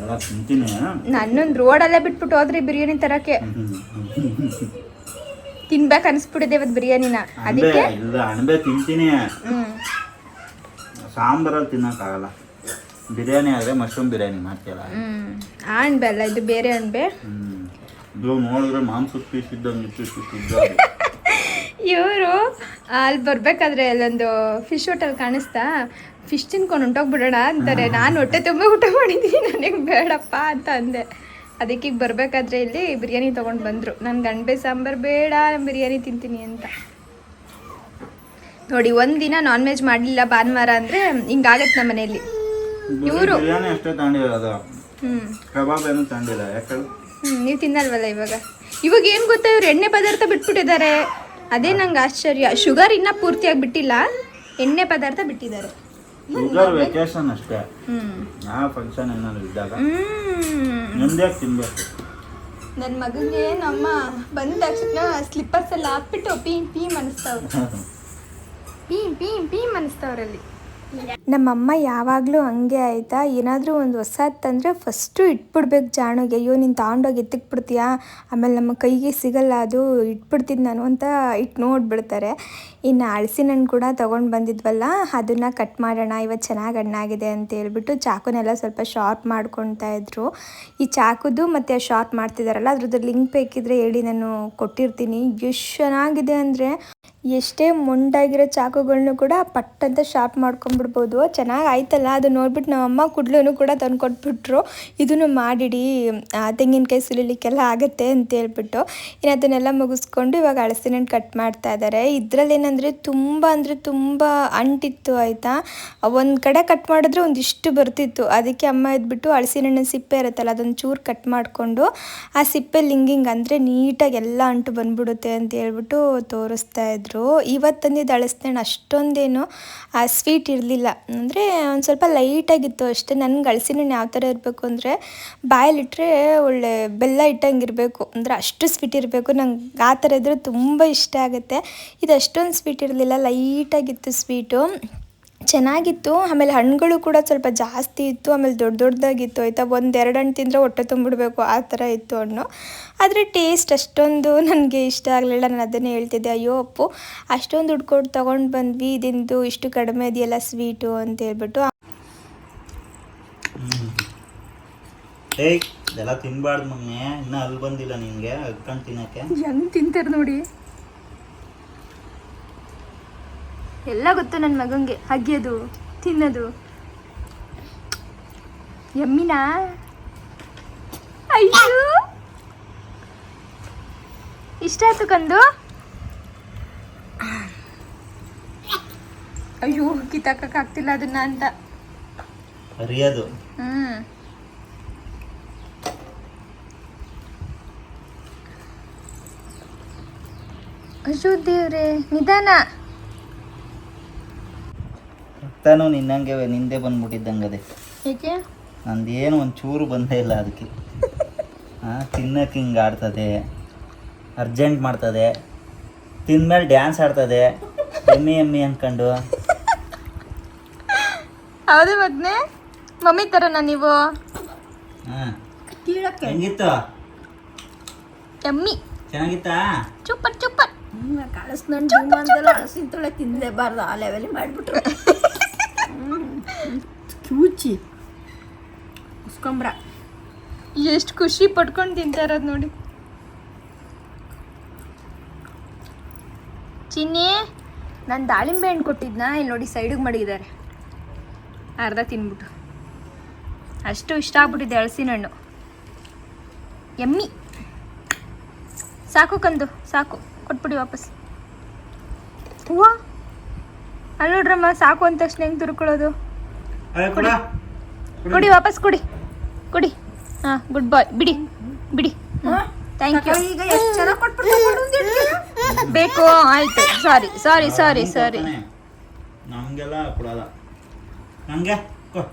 ಎಲ್ಲ ತಿಂತೀನಿ. ನನ್ನೊಂದು ರೋಡಲ್ಲೇ ಬಿಟ್ಬಿಟ್ಟು ಹೋದ್ರಿ ಬಿರಿಯಾನಿ ತರಕ್ಕೆ. ತಿನ್ಬೇಕು ಅನಿಸ್ಬಿಟ್ಟಿದೆ ಇವತ್ತು ಬಿರಿಯಾನಿನ. ಅದಕ್ಕೆ ಇಲ್ಲ, ಅಣಬೆ ತಿಂತೀನಿ, ಸಾಂಬಾರಲ್ಲಿ ತಿನ್ನೋಕ್ಕಾಗಲ್ಲ. ಬಿರಿಯಾನಿ ಆದರೆ ಮಶ್ರೂಮ್ ಬಿರಿಯಾನಿ ಮಾಡ್ತೀಯಲ್ಲ, ಅಣಬೆ ಅಲ್ಲ ಇದು, ಬೇರೆ ಅಣಬೆ. ಇದು ನೋಡಿದ್ರೆ ಮಾಂಸದ ಪೀಸ್ ಇದ್ದಂಗೆ ಇತ್ತು. ಇವರು ಅಲ್ಲಿ ಬರ್ಬೇಕಾದ್ರೆ ಅಲ್ಲೊಂದು ಫಿಶ್ ಹೋಟೆಲ್ ಕಾಣಿಸ್ತಾ, ಫಿಶ್ ತಿನ್ಕೊಂಡು ಹೊಂಟೋಗ್ಬಿಡೋಣ ಅಂತಾರೆ. ನಾನು ಹೊಟ್ಟೆ ತುಂಬ ಊಟ ಮಾಡಿದ್ದೀನಿ, ನನಗೆ ಬೇಡಪ್ಪ ಅಂತ ಅಂದೆ. ಅದಕ್ಕೆ ಈಗ ಬರಬೇಕಾದ್ರೆ ಇಲ್ಲಿ ಬಿರಿಯಾನಿ ತೊಗೊಂಡು ಬಂದರು. ನನಗೆ ಅಣಬೆ ಸಾಂಬಾರು ಬೇಡ, ಬಿರಿಯಾನಿ ತಿಂತೀನಿ ಅಂತ. ನೋಡಿ, ಒಂದಿನ ನಾನ್ ವೆಜ್ ಮಾಡಲಿಲ್ಲ ಭಾನುವಾರ ಅಂದರೆ ಹಿಂಗಾಗತ್ತೆ ನಮ್ಮ ಮನೆಯಲ್ಲಿ. ಇವರು ಬಿರಿಯಾನಿ ಅಷ್ಟೇ ತಗೊಂಡಿರೋದು, ಕಬಾಬ್ ಏನು ತಗೊಂಡಿಲ್ಲ. ಯಾಕೆ ನೀವು ತಿನ್ನಲ್ವಲ್ಲ ಇವಾಗ ಏನು ಗೊತ್ತಾ, ಇವ್ರು ಎಣ್ಣೆ ಪದಾರ್ಥ ಬಿಟ್ಬಿಟ್ಟಿದ್ದಾರೆ. ಅದೇ ನಂಗೆ ಆಶ್ಚರ್ಯ. ಶುಗರ್ ಇನ್ನೂ ಪೂರ್ತಿಯಾಗಿ ಬಿಟ್ಟಿಲ್ಲ, ಎಣ್ಣೆ ಪದಾರ್ಥ ಬಿಟ್ಟಿದ್ದಾರೆ. ಶುಗರ್ ವೆಕೇಶನ್ ಅಷ್ಟೇ, ಯಾವ ಫಂಕ್ಷನ್ ಏನಾದ್ರು ಇದ್ದಾಗ ನೆಮ್ಮದಿಯಾಗಿ ತಿನ್ಬೇಕು. ನನ್ನ ಮಗನಿಗೆ ನಮ್ಮ ಬಂದ ತಕ್ಷಣ ಸ್ಲಿಪ್ಪರ್ಸ್ ಎಲ್ಲ ಹಾಕ್ಬಿಟ್ಟು ಪೀಮ್ ಅನಿಸ್ತಾವ್ರು, ಪೀಮ್ ಅನಿಸ್ತಾವ್ರಲ್ಲಿ. ನಮ್ಮಮ್ಮ ಯಾವಾಗಲೂ ಹಂಗೆ ಆಯಿತಾ, ಏನಾದರೂ ಒಂದು ಹೊಸದು ತಂದರೆ ಫಸ್ಟು ಇಟ್ಬಿಡ್ಬೇಕು ಜಾಣಗೆ. ಅಯ್ಯೋ ನೀನು ತಗೊಂಡೋಗಿ ಎತ್ತಿಕ್ಬಿಡ್ತೀಯಾ, ಆಮೇಲೆ ನಮ್ಮ ಕೈಗೆ ಸಿಗಲ್ಲ, ಅದು ಇಟ್ಬಿಡ್ತೀನಿ ನಾನು ಅಂತ ಇಟ್ಟು ನೋಡಿಬಿಡ್ತಾರೆ. ಇನ್ನು ಹಲಸಿನ ಹಣ್ಣು ಕೂಡ ತೊಗೊಂಡು ಬಂದಿದ್ವಲ್ಲ, ಅದನ್ನು ಕಟ್ ಮಾಡೋಣ, ಇವತ್ತು ಚೆನ್ನಾಗಿ ಹಣ್ಣಾಗಿದೆ ಅಂತ ಹೇಳ್ಬಿಟ್ಟು ಚಾಕುನೆಲ್ಲ ಸ್ವಲ್ಪ ಶಾರ್ಪ್ ಮಾಡ್ಕೊತಾ ಇದ್ರು. ಈ ಚಾಕುದು ಮತ್ತು ಶಾರ್ಪ್ ಮಾಡ್ತಿದ್ದಾರಲ್ಲ ಅದ್ರದ್ದು ಲಿಂಕ್ ಬೇಕಿದ್ರೆ ಹೇಳಿ, ನಾನು ಕೊಟ್ಟಿರ್ತೀನಿ. ಎಷ್ಟು ಚೆನ್ನಾಗಿದೆ ಅಂದರೆ ಎಷ್ಟೇ ಮೊಂಡಾಗಿರೋ ಚಾಕುಗಳನ್ನೂ ಕೂಡ ಪಟ್ಟಂತ ಶಾರ್ಪ್ ಮಾಡ್ಕೊಂಡ್ಬಿಡ್ಬೋದು. ಚೆನ್ನಾಗಿ ಆಯ್ತಲ್ಲ, ಅದು ನೋಡ್ಬಿಟ್ಟು ನಮ್ಮಮ್ಮ ಕುಡ್ಲೂ ಕೂಡ ತಂದು ಕೊಟ್ಬಿಟ್ರು. ಇದನ್ನು ಮಾಡಿಡಿ, ತೆಂಗಿನಕಾಯಿ ಸುಲಿಲಿಕ್ಕೆಲ್ಲ ಆಗುತ್ತೆ ಅಂತ ಹೇಳ್ಬಿಟ್ಟು. ಇನ್ನು ಅದನ್ನೆಲ್ಲ ಮುಗಿಸ್ಕೊಂಡು ಇವಾಗ ಹಲಸಿನ ಹಣ್ಣು ಕಟ್ ಮಾಡ್ತಾ ಇದ್ದಾರೆ. ಇದರಲ್ಲೇನೆಂದರೆ ತುಂಬ ಅಂಟಿತ್ತು ಆಯಿತಾ. ಒಂದು ಕಡೆ ಕಟ್ ಮಾಡಿದ್ರೆ ಒಂದಿಷ್ಟು ಬರ್ತಿತ್ತು. ಅದಕ್ಕೆ ಅಮ್ಮ ಇದ್ಬಿಟ್ಟು ಹಲಸಿನ ಹಣ್ಣಿನ ಸಿಪ್ಪೆ ಇರುತ್ತಲ್ಲ ಅದೊಂದು ಚೂರು ಕಟ್ ಮಾಡಿಕೊಂಡು ಆ ಸಿಪ್ಪೆ ಲಿಂಗಿಂಗ್ ಅಂದರೆ ನೀಟಾಗಿ ಎಲ್ಲ ಅಂಟು ಬಂದ್ಬಿಡುತ್ತೆ ಅಂತ ಹೇಳ್ಬಿಟ್ಟು ತೋರಿಸ್ತಾ ಇದ್ರು. ಇವತ್ತು ತಂದಿದ್ದು ಹಲಸಿನ ಹಣ್ಣು ಅಷ್ಟೊಂದೇನು ಸ್ವೀಟ್ ಇರಲಿಲ್ಲ, ಅಂದರೆ ಒಂದು ಸ್ವಲ್ಪ ಲೈಟಾಗಿತ್ತು ಅಷ್ಟೇ. ನನಗೆ ಹಲಸಿನ ಹಣ್ಣು ಯಾವ ಥರ ಇರಬೇಕು ಅಂದರೆ ಬಾಯಲ್ಲಿಟ್ಟರೆ ಒಳ್ಳೆ ಬೆಲ್ಲ ಇಟ್ಟಂಗೆ ಇರಬೇಕು, ಅಂದರೆ ಅಷ್ಟು ಸ್ವೀಟ್ ಇರಬೇಕು. ನಂಗೆ ಆ ಥರ ಇದ್ದರೆ ತುಂಬ ಇಷ್ಟ ಆಗುತ್ತೆ. ಇದು ಅಷ್ಟೊಂದು ಸ್ವೀಟ್ ಇರಲಿಲ್ಲ, ಲೈಟಾಗಿತ್ತು ಸ್ವೀಟು, ಚೆನ್ನಾಗಿತ್ತು. ಆಮೇಲೆ ಹಣ್ಣುಗಳು ಕೂಡ ಸ್ವಲ್ಪ ಜಾಸ್ತಿ ಇತ್ತು, ಆಮೇಲೆ ದೊಡ್ಡದಾಗಿತ್ತು ಆಯಿತಾ. 1-2 ಹಣ್ಣು ತಿಂದರೆ ಹೊಟ್ಟೆ ತುಂಬಿಡ್ಬೇಕು ಆ ಥರ ಇತ್ತು ಹಣ್ಣು. ಆದರೆ ಟೇಸ್ಟ್ ಅಷ್ಟೊಂದು ನನಗೆ ಇಷ್ಟ ಆಗಲಿಲ್ಲ. ನಾನು ಅದನ್ನೇ ಹೇಳ್ತಿದ್ದೆ, ಅಯ್ಯೋ ಅಪ್ಪು ಅಷ್ಟೊಂದು ದುಡ್ಡು ಕೊಟ್ಟು ತೊಗೊಂಡು ಬಂದ್ವಿ, ಇದಿಂದು ಇಷ್ಟು ಕಡಿಮೆ ಇದೆಯಲ್ಲ ಸ್ವೀಟು ಅಂತ ಹೇಳ್ಬಿಟ್ಟು. ಎಲ್ಲ ತಿನ್ಬಾರ್ದು ಮಮ್ಮಿ, ಇನ್ನೂ ಅಲ್ಲಿ ಬಂದಿಲ್ಲ ನಿನಗೆ ಅದ್ಕೊಂಡು ತಿನ್ನೋಕ್ಕೆ. ಹೆಂಗೆ ತಿಂತಾರೆ ನೋಡಿ, ಎಲ್ಲ ಗೊತ್ತು ನನ್ನ ಮಗಂಗೆ, ಅಗ್ಯೋದು ತಿನ್ನೋದು. ಯಮ್ಮಿನಾ, ಅಯ್ಯೋ ಇಷ್ಟ ಆಯ್ತು ಕಂದು. ಅಯ್ಯೋ ಕಿತ್ತಾಕಕ್ಕಾಗ್ತಿಲ್ಲ ಅದನ್ನ ಅಂತ ಅರಿಯೋದು. ಅಯ್ಯೋ ದೇವ್ರೆ, ನಿಧಾನ. ರಕ್ತನೂ ನಿನ್ನಂಗೆ ನಿಂದೆ ಬಂದ್ಬಿಟ್ಟಿದ್ದಂಗೆ ಅದೇ. ಏಕೆ? ನಂದೇನು ಒಂಚೂರು ಬಂದೇ ಇಲ್ಲ ಅದಕ್ಕೆ. ತಿನ್ನಕ್ಕೆ ಹಿಂಗೆ ಆಡ್ತದೆ, ಅರ್ಜೆಂಟ್ ಮಾಡ್ತದೆ, ತಿಂದ್ಮೇಲೆ ಡ್ಯಾನ್ಸ್ ಆಡ್ತದೆ, ಎಮ್ಮಿ ಅಂದ್ಕೊಂಡು. ಹೌದು ಮಗ್ನೆ, ಮಮ್ಮಿ ಥರನಾ ನೀವು? ಹೆಂಗಿತ್ತು? ಎಮ್ಮಿ ಚೆನ್ನಾಗಿತ್ತಾ? ಚುಪ್ಪರ್ ಹಲಸಿನ ತೊಳೆ ತಿನ್ನಲೇಬಾರ್ದು, ಆ ಲೆವೆಲ್ ಮಾಡಿಬಿಟ್ರು. ಕ್ಯೂಚಿ ಉಸ್ಕೊಂಬ್ರ ಎಷ್ಟು ಖುಷಿ ಪಟ್ಕೊಂಡು ತಿಂತಾರದು ನೋಡಿ. ಚಿನ್ನಿ, ನಾನು ದಾಳಿಂಬೆ ಹಣ್ಣು ಕೊಟ್ಟಿದ್ನ ಇಲ್ಲಿ ನೋಡಿ ಸೈಡಿಗೆ ಮಡಗಿದ್ದಾರೆ, ಅರ್ಧ ತಿನ್ಬಿಟ್ಟು. ಅಷ್ಟು ಇಷ್ಟ ಆಗ್ಬಿಟ್ಟಿದೆ ಹಲಸಿನ ಹಣ್ಣು. ಎಮ್ಮಿ ಸಾಕು ಕಂದು, ಸಾಕು, ಕೊಟ್ಬಿಡಿ ವಾಪಸ್. ಹೂವಾ ಅಲ್ಲಿ ನೋಡ್ರಮ್ಮ, ಸಾಕು ಅಂದ ತಕ್ಷಣ ಹೆಂಗೆ ತುರ್ಕೊಳ್ಳೋದು. ಕೊಡಿ ವಾಪಸ್, ಕೊಡಿ. ಹಾಂ, ಗುಡ್ ಬಾಯ್. ಬಿಡಿ. Thank you. ಈಗ ಎಷ್ಟು ಚೆನ್ನಾಗಿ ಕೊಟ್ಬಿಟ್ಟು ಬೇಕು, ಆಯಿತು. ಸಾರಿ. ನಮಗೆಲ್ಲ ಕೊಡಲ್ಲ, ನನಗೆ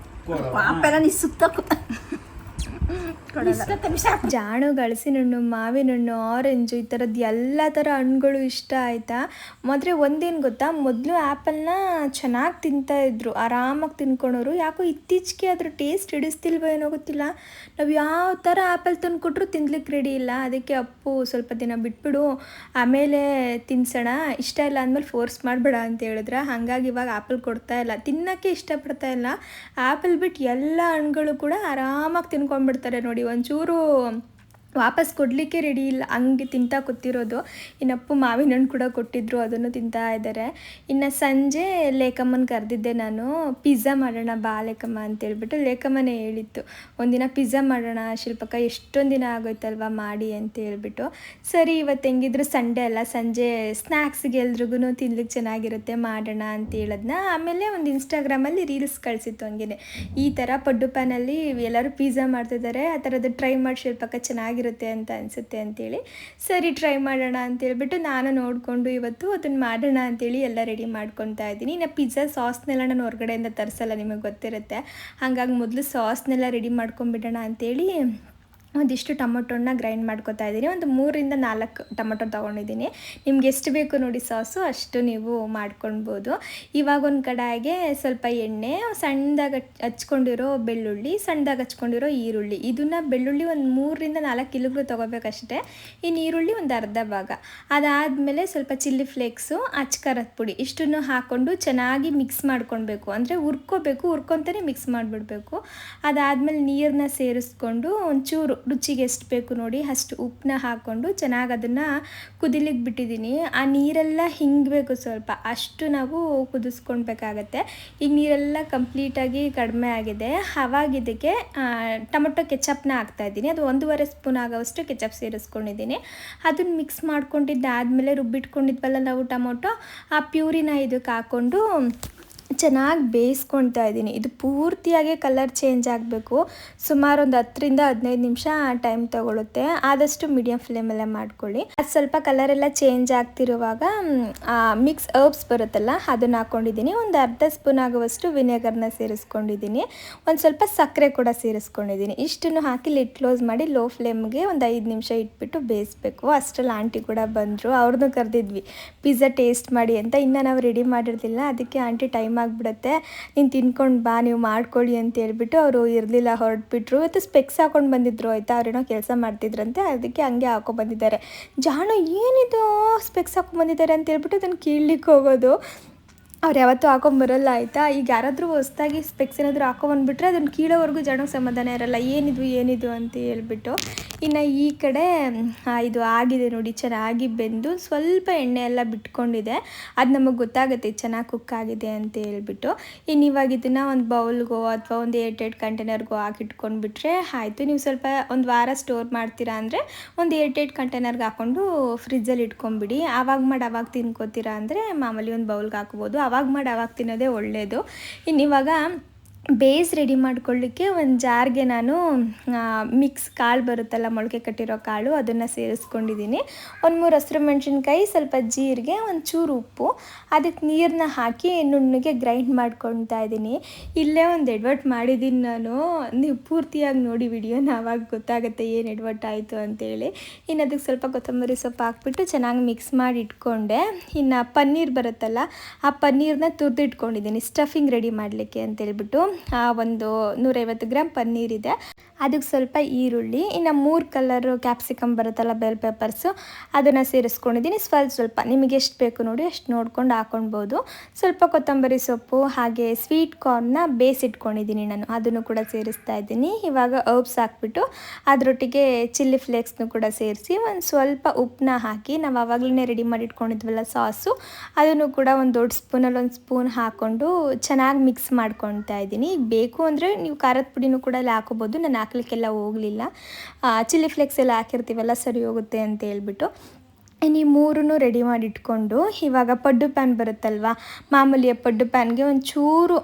ಪಾಪೆಲ್ಲ ನಿಸುತ್ತ ಜಾಣು, ಹಲಸಿನ ಹಣ್ಣು, ಮಾವಿನ ಹಣ್ಣು, ಆರೆಂಜು, ಈ ಥರದ್ದು ಎಲ್ಲ ಥರ ಹಣ್ಣುಗಳು ಇಷ್ಟ ಆಯಿತಾ. ಮೊದಲೇ ಒಂದೇನು ಗೊತ್ತಾ, ಮೊದಲು ಆ್ಯಪಲ್ನ ಚೆನ್ನಾಗಿ ತಿಂತಾಯಿದ್ರು, ಆರಾಮಾಗಿ ತಿನ್ಕೊಳೋರು. ಯಾಕೋ ಇತ್ತೀಚೆಗೆ ಅದ್ರ ಟೇಸ್ಟ್ ಹಿಡಿಸ್ತಿಲ್ವೋ ಏನೋ ಗೊತ್ತಿಲ್ಲ. ನಾವು ಯಾವ ಥರ ಆ್ಯಪಲ್ ತಂದು ಕೊಟ್ಟರು ತಿನ್ಲಿಕ್ಕೆ ರೆಡಿ ಇಲ್ಲ. ಅದಕ್ಕೆ ಅಪ್ಪು ಸ್ವಲ್ಪ ದಿನ ಬಿಟ್ಬಿಡು, ಆಮೇಲೆ ತಿನ್ಸೋಣ, ಇಷ್ಟ ಇಲ್ಲ ಅಂದಮೇಲೆ ಫೋರ್ಸ್ ಮಾಡಬೇಡ ಅಂತ ಹೇಳಿದ್ರೆ. ಹಾಗಾಗಿ ಇವಾಗ ಆ್ಯಪಲ್ ಕೊಡ್ತಾ ಇಲ್ಲ, ತಿನ್ನೋಕ್ಕೆ ಇಷ್ಟಪಡ್ತಾ ಇಲ್ಲ. ಆ್ಯಪಲ್ ಬಿಟ್ಟು ಎಲ್ಲ ಹಣ್ಣುಗಳು ಕೂಡ ಆರಾಮಾಗಿ ತಿನ್ಕೊಂಡ್ಬಿಡ್ತಾರೆ ನೋಡಿ. ಒಂಚೂರು ವಾಪಸ್ ಕೊಡಲಿಕ್ಕೆ ರೆಡಿ ಇಲ್ಲ, ಹಂಗೆ ತಿಂತಾ ಕೂತಿರೋದು. ಇನ್ನಪ್ಪು ಮಾವಿನ ಹಣ್ಣು ಕೂಡ ಕೊಟ್ಟಿದ್ರು, ಅದನ್ನು ತಿಂತಾ ಇದ್ದಾರೆ. ಇನ್ನು ಸಂಜೆ ಲೇಖಮ್ಮನ ಕರೆದಿದ್ದೆ ನಾನು, ಪಿಜ್ಜಾ ಮಾಡೋಣ ಬಾ ಲೇಖಮ್ಮ ಅಂತೇಳ್ಬಿಟ್ಟು. ಲೇಖಮ್ಮನೇ ಹೇಳಿತ್ತು, ಒಂದಿನ ಪಿಜ್ಜಾ ಮಾಡೋಣ ಶಿಲ್ಪಕ್ಕ, ಎಷ್ಟೊಂದು ದಿನ ಆಗೋಯ್ತಲ್ವ ಮಾಡಿ ಅಂತ ಹೇಳ್ಬಿಟ್ಟು. ಸರಿ ಇವತ್ತು ಹೆಂಗಿದ್ರು ಸಂಡೇ ಅಲ್ಲ, ಸಂಜೆ ಸ್ನ್ಯಾಕ್ಸ್ಗೆ ಎಲ್ರಿಗೂ ತಿನ್ಲಿಕ್ಕೆ ಚೆನ್ನಾಗಿರುತ್ತೆ, ಮಾಡೋಣ ಅಂತ ಹೇಳಿದ್ನ. ಆಮೇಲೆ ಒಂದು ಇನ್ಸ್ಟಾಗ್ರಾಮಲ್ಲಿ ರೀಲ್ಸ್ ಕಳಿಸಿತ್ತು ಹಂಗೆ, ಈ ಥರ ಪಡ್ಡು ಪ್ಯಾನಲ್ಲಿ ಎಲ್ಲರೂ ಪಿಜ್ಜಾ ಮಾಡ್ತಿದ್ದಾರೆ, ಆ ಥರದ್ದು ಟ್ರೈ ಮಾಡಿ ಶಿಲ್ಪಕ್ಕ ಚೆನ್ನಾಗಿರುತ್ತೆ ಅಂತ ಅನಿಸುತ್ತೆ ಅಂತೇಳಿ. ಸರಿ ಟ್ರೈ ಮಾಡೋಣ ಅಂತೇಳ್ಬಿಟ್ಟು ನಾನು ನೋಡಿಕೊಂಡು ಇವತ್ತು ಅದನ್ನು ಮಾಡೋಣ ಅಂತೇಳಿ ಎಲ್ಲ ರೆಡಿ ಮಾಡ್ಕೊತಾ ಇದ್ದೀನಿ. ಇನ್ನು ಪಿಜ್ಜಾ ಸಾಸ್ನೆಲ್ಲ ನಾನು ಹೊರಗಡೆಯಿಂದ ತರಿಸಲ್ಲ, ನಿಮಗೆ ಗೊತ್ತಿರುತ್ತೆ. ಹಾಗಾಗಿ ಮೊದಲು ಸಾಸ್ನೆಲ್ಲ ರೆಡಿ ಮಾಡ್ಕೊಂಬಿಡೋಣ ಅಂತೇಳಿ ಒಂದಿಷ್ಟು ಟೊಮೊಟೊನ ಗ್ರೈಂಡ್ ಮಾಡ್ಕೊತಾ ಇದ್ದೀನಿ. ಒಂದು 3-4 ಟೊಮೊಟೊ ತೊಗೊಂಡಿದ್ದೀನಿ. ನಿಮ್ಗೆ ಎಷ್ಟು ಬೇಕು ನೋಡಿ ಸಾಸು ಅಷ್ಟು ನೀವು ಮಾಡ್ಕೊಳ್ಬೋದು. ಇವಾಗ ಒಂದು ಕಡಾಯಿಗೆ ಸ್ವಲ್ಪ ಎಣ್ಣೆ, ಸಣ್ಣದಾಗಿ ಹಚ್ಕೊಂಡಿರೋ ಬೆಳ್ಳುಳ್ಳಿ, ಸಣ್ಣದಾಗಿ ಹಚ್ಕೊಂಡಿರೋ ಈರುಳ್ಳಿ, ಇದನ್ನು ಬೆಳ್ಳುಳ್ಳಿ ಒಂದು 3-4 ಕಿಲೋಗ್ರು ತೊಗೋಬೇಕಷ್ಟೇ. ಇನ್ನು ಈರುಳ್ಳಿ ಒಂದು ಅರ್ಧ ಭಾಗ. ಅದಾದಮೇಲೆ ಸ್ವಲ್ಪ ಚಿಲ್ಲಿ ಫ್ಲೇಕ್ಸು, ಅಚ್ಕಾರದ ಪುಡಿ ಇಷ್ಟನ್ನು ಹಾಕ್ಕೊಂಡು ಚೆನ್ನಾಗಿ ಮಿಕ್ಸ್ ಮಾಡ್ಕೊಳ್ಬೇಕು. ಅಂದರೆ ಹುರ್ಕೊತಾನೆ ಮಿಕ್ಸ್ ಮಾಡಿಬಿಡ್ಬೇಕು. ಅದಾದಮೇಲೆ ನೀರನ್ನ ಸೇರಿಸ್ಕೊಂಡು ಒಂಚೂರು ರುಚಿಗೆ ಎಷ್ಟು ಬೇಕು ನೋಡಿ ಅಷ್ಟು ಉಪ್ಪನ್ನ ಹಾಕ್ಕೊಂಡು ಚೆನ್ನಾಗಿ ಅದನ್ನು ಕುದಿಲಿಕ್ಕೆ ಬಿಟ್ಟಿದ್ದೀನಿ. ಆ ನೀರೆಲ್ಲ ಹಿಂಗಬೇಕು, ಸ್ವಲ್ಪ ಅಷ್ಟು ನಾವು ಕುದಿಸ್ಕೊಳ್ಬೇಕಾಗತ್ತೆ. ಈಗ ನೀರೆಲ್ಲ ಕಂಪ್ಲೀಟಾಗಿ ಕಡಿಮೆ ಆಗಿದೆ. ಆವಾಗ ಇದಕ್ಕೆ ಟೊಮೊಟೊ ಕೆಚಪ್ನ ಹಾಕ್ತಾಯಿದ್ದೀನಿ. ಅದು 1.5 ಸ್ಪೂನ್ ಆಗೋವಷ್ಟು ಕೆಚಪ್ ಸೇರಿಸ್ಕೊಂಡಿದ್ದೀನಿ. ಅದನ್ನು ಮಿಕ್ಸ್ ಮಾಡ್ಕೊಂಡಿದ್ದಾದಮೇಲೆ ರುಬ್ಬಿಟ್ಕೊಂಡಿದ್ವಲ್ಲ ನಾವು ಟೊಮೊಟೊ, ಆ ಪ್ಯೂರಿನ ಇದಕ್ಕೆ ಹಾಕ್ಕೊಂಡು ಚೆನ್ನಾಗಿ ಬೇಯಿಸ್ಕೊಳ್ತಾ ಇದ್ದೀನಿ. ಇದು ಪೂರ್ತಿಯಾಗಿ ಕಲರ್ ಚೇಂಜ್ ಆಗಬೇಕು. ಸುಮಾರು ಒಂದು 10-15 ನಿಮಿಷ ಟೈಮ್ ತೊಗೊಳುತ್ತೆ. ಆದಷ್ಟು ಮೀಡಿಯಮ್ ಫ್ಲೇಮಲ್ಲೇ ಮಾಡ್ಕೊಳ್ಳಿ. ಅದು ಸ್ವಲ್ಪ ಕಲರೆಲ್ಲ ಚೇಂಜ್ ಆಗ್ತಿರುವಾಗ ಮಿಕ್ಸ್ ಹರ್ಬ್ಸ್ ಬರುತ್ತಲ್ಲ ಅದನ್ನು ಹಾಕ್ಕೊಂಡಿದ್ದೀನಿ. ಒಂದು ಅರ್ಧ ಸ್ಪೂನ್ ಆಗುವಷ್ಟು ವಿನೆಗರ್ನ ಸೇರಿಸ್ಕೊಂಡಿದ್ದೀನಿ. ಒಂದು ಸ್ವಲ್ಪ ಸಕ್ಕರೆ ಕೂಡ ಸೇರಿಸ್ಕೊಂಡಿದ್ದೀನಿ. ಇಷ್ಟನ್ನು ಹಾಕಿ ಲಿಡ್ ಕ್ಲೋಸ್ ಮಾಡಿ ಲೋ ಫ್ಲೇಮ್ಗೆ ಒಂದು 5 ನಿಮಿಷ ಇಟ್ಬಿಟ್ಟು ಬೇಯಿಸ್ಬೇಕು. ಅಷ್ಟರಲ್ಲಿ ಆಂಟಿ ಕೂಡ ಬಂದರು. ಅವ್ರನ್ನೂ ಕರೆದಿದ್ವಿ ಪಿಜ್ಜಾ ಟೇಸ್ಟ್ ಮಾಡಿ ಅಂತ. ಇನ್ನು ನಾವು ರೆಡಿ ಮಾಡಿರಲಿಲ್ಲ. ಅದಕ್ಕೆ ಆಂಟಿ ಟೈಮ್ ಆಗಿಬಿಡುತ್ತೆ, ನೀನು ತಿನ್ಕೊಂಡು ಬಾ, ನೀವು ಮಾಡ್ಕೊಳ್ಳಿ ಅಂತ ಹೇಳ್ಬಿಟ್ಟು ಅವರು ಇರಲಿಲ್ಲ, ಹೊರಟ್ಬಿಟ್ರು. ಇವತ್ತು ಸ್ಪೆಕ್ಸ್ ಹಾಕೊಂಡು ಬಂದಿದ್ರು ಆಯಿತಾ. ಅವ್ರೇನೋ ಕೆಲಸ ಮಾಡ್ತಿದ್ರಂತೆ, ಅದಕ್ಕೆ ಹಂಗೆ ಹಾಕೊಂಡ್ಬಂದಿದ್ದಾರೆ. ಜಾನು ಏನಿದು ಸ್ಪೆಕ್ಸ್ ಹಾಕೊಂಡ್ಬಂದಿದ್ದಾರೆ ಅಂತ ಹೇಳ್ಬಿಟ್ಟು ಅದನ್ನು ಕೀಳ್ಲಿಕ್ಕೆ ಹೋಗೋದು. ಅವ್ರು ಯಾವತ್ತೂ ಹಾಕೊಂಬರಲ್ಲ ಆಯಿತಾ. ಈಗ ಯಾರಾದರೂ ಹೊಸ್ದಾಗಿ ಸ್ಪೆಕ್ಸ್ ಏನಾದರೂ ಹಾಕೊಂಬಂದ್ಬಿಟ್ರೆ ಅದನ್ನು ಕೀಳೋವರೆಗೂ ಜನಕ್ಕೆ ಸಮಾಧಾನ ಇರಲ್ಲ, ಏನಿದು ಅಂತ ಹೇಳ್ಬಿಟ್ಟು. ಇನ್ನು ಈ ಕಡೆ ಇದು ಆಗಿದೆ ನೋಡಿ, ಚೆನ್ನಾಗಿ ಬೆಂದು ಸ್ವಲ್ಪ ಎಣ್ಣೆ ಎಲ್ಲ ಬಿಟ್ಕೊಂಡಿದೆ. ಅದು ನಮಗೆ ಗೊತ್ತಾಗುತ್ತೆ ಚೆನ್ನಾಗಿ ಕುಕ್ ಆಗಿದೆ ಅಂತ ಹೇಳ್ಬಿಟ್ಟು. ಇನ್ನು ಇವಾಗ ಇದನ್ನು ಒಂದು ಬೌಲ್ಗೋ ಅಥವಾ ಒಂದು ಏರ್ಟೈಟ್ ಕಂಟೈನರ್ಗೋ ಹಾಕಿಟ್ಕೊಂಡ್ಬಿಟ್ರೆ ಆಯಿತು. ನೀವು ಸ್ವಲ್ಪ ಒಂದು ವಾರ ಸ್ಟೋರ್ ಮಾಡ್ತೀರಾ ಅಂದರೆ ಒಂದು ಏರ್ಟೈಟ್ ಕಂಟೈನರ್ಗೆ ಹಾಕ್ಕೊಂಡು ಫ್ರಿಜ್ಜಲ್ಲಿ ಇಟ್ಕೊಂಬಿಡಿ. ಆವಾಗ ತಿನ್ಕೋತೀರಾ ಅಂದರೆ ಮಾಮೂಲಿ ಒಂದು ಬೌಲ್ಗೆ ಹಾಕ್ಬೋದು. ಆವಾಗ ತಿನ್ನೋದೇ ಒಳ್ಳೆಯದು. ಇನ್ನಿವಾಗ ಬೇಸ್ ರೆಡಿ ಮಾಡ್ಕೊಳ್ಳಿಕ್ಕೆ ಒಂದು ಜಾರ್ಗೆ ನಾನು ಮಿಕ್ಸ್ ಕಾಳು ಬರುತ್ತಲ್ಲ, ಮೊಳಕೆ ಕಟ್ಟಿರೋ ಕಾಳು, ಅದನ್ನು ಸೇರಿಸ್ಕೊಂಡಿದ್ದೀನಿ. ಒಂದು 3 ಹಸಿರು ಮೆಣಸಿನ್ಕಾಯಿ, ಸ್ವಲ್ಪ ಜೀರಿಗೆ, ಒಂಚೂರು ಉಪ್ಪು, ಅದಕ್ಕೆ ನೀರನ್ನ ಹಾಕಿ ನುಣ್ಣಗೆ ಗ್ರೈಂಡ್ ಮಾಡ್ಕೊಳ್ತಾ ಇದ್ದೀನಿ. ಇಲ್ಲೇ ಒಂದು ಎಡ್ವರ್ಟ್ ಮಾಡಿದ್ದೀನಿ ನಾನು, ನೀವು ಪೂರ್ತಿಯಾಗಿ ನೋಡಿ ವಿಡಿಯೋನ, ಆವಾಗ ಗೊತ್ತಾಗುತ್ತೆ ಏನು ಎಡ್ವರ್ಟ್ ಆಯಿತು ಅಂತೇಳಿ. ಇನ್ನು ಅದಕ್ಕೆ ಸ್ವಲ್ಪ ಕೊತ್ತಂಬರಿ ಸೊಪ್ಪು ಹಾಕ್ಬಿಟ್ಟು ಚೆನ್ನಾಗಿ ಮಿಕ್ಸ್ ಮಾಡಿ ಇಟ್ಕೊಂಡೆ. ಇನ್ನು ಪನ್ನೀರ್ ಬರುತ್ತಲ್ಲ, ಆ ಪನ್ನೀರನ್ನ ತುರಿದಿಟ್ಕೊಂಡಿದ್ದೀನಿ ಸ್ಟಫಿಂಗ್ ರೆಡಿ ಮಾಡಲಿಕ್ಕೆ ಅಂತೇಳ್ಬಿಟ್ಟು. ಒಂದು 150 ಗ್ರಾಮ್ ಪನ್ನೀರಿದೆ. ಅದಕ್ಕೆ ಸ್ವಲ್ಪ ಈರುಳ್ಳಿ, ಇನ್ನು 3 ಕಲರು ಕ್ಯಾಪ್ಸಿಕಮ್ ಬರುತ್ತಲ್ಲ, ಬೆಲ್ ಪೆಪ್ಪರ್ಸು, ಅದನ್ನು ಸೇರಿಸ್ಕೊಂಡಿದ್ದೀನಿ. ಸ್ವಲ್ಪ ನಿಮಗೆ ಎಷ್ಟು ಬೇಕು ನೋಡಿ ಅಷ್ಟು ನೋಡ್ಕೊಂಡು ಹಾಕ್ಕೊಳ್ಬೋದು. ಸ್ವಲ್ಪ ಕೊತ್ತಂಬರಿ ಸೊಪ್ಪು, ಹಾಗೆ ಸ್ವೀಟ್ ಕಾರ್ನ್ನ ಬೇಯಿಸಿಟ್ಕೊಂಡಿದ್ದೀನಿ ನಾನು, ಅದನ್ನು ಕೂಡ ಸೇರಿಸ್ತಾ ಇದ್ದೀನಿ. ಇವಾಗ ಹರ್ಬ್ಸ್ ಹಾಕ್ಬಿಟ್ಟು ಅದರೊಟ್ಟಿಗೆ ಚಿಲ್ಲಿ ಫ್ಲೇಕ್ಸ್ನು ಕೂಡ ಸೇರಿಸಿ ಒಂದು ಸ್ವಲ್ಪ ಉಪ್ಪನ್ನ ಹಾಕಿ ನಾವು ಆವಾಗಲೇ ರೆಡಿ ಮಾಡಿ ಇಟ್ಕೊಂಡಿದ್ವಲ್ಲ ಸಾಸು, ಅದನ್ನು ಕೂಡ ಒಂದು ದೊಡ್ಡ ಸ್ಪೂನಲ್ಲಿ ಒಂದು ಸ್ಪೂನ್ ಹಾಕ್ಕೊಂಡು ಚೆನ್ನಾಗಿ ಮಿಕ್ಸ್ ಮಾಡ್ಕೊಳ್ತಾ ಇದ್ದೀನಿ. ಈಗ ಬೇಕು ಅಂದರೆ ನೀವು ಖಾರದ ಪುಡಿನೂ ಕೂಡ ಅಲ್ಲಿ ಹಾಕೋಬೋದು. ನಾನು ಹಾಕ್ಲಿಕ್ಕೆಲ್ಲ ಹೋಗಲಿಲ್ಲ, ಚಿಲ್ಲಿ ಫ್ಲೇಕ್ಸ್ ಎಲ್ಲ ಹಾಕಿರ್ತೀವಲ್ಲ ಸರಿ ಹೋಗುತ್ತೆ ಅಂತ ಹೇಳ್ಬಿಟ್ಟು. ಇನ್ನು 3 ರೆಡಿ ಮಾಡಿ ಇಟ್ಕೊಂಡು ಇವಾಗ ಪಡ್ಡು ಪ್ಯಾನ್ ಬರುತ್ತಲ್ವ, ಮಾಮೂಲಿಯ ಪಡ್ಡು ಪ್ಯಾನ್ಗೆ ಒಂಚೂರು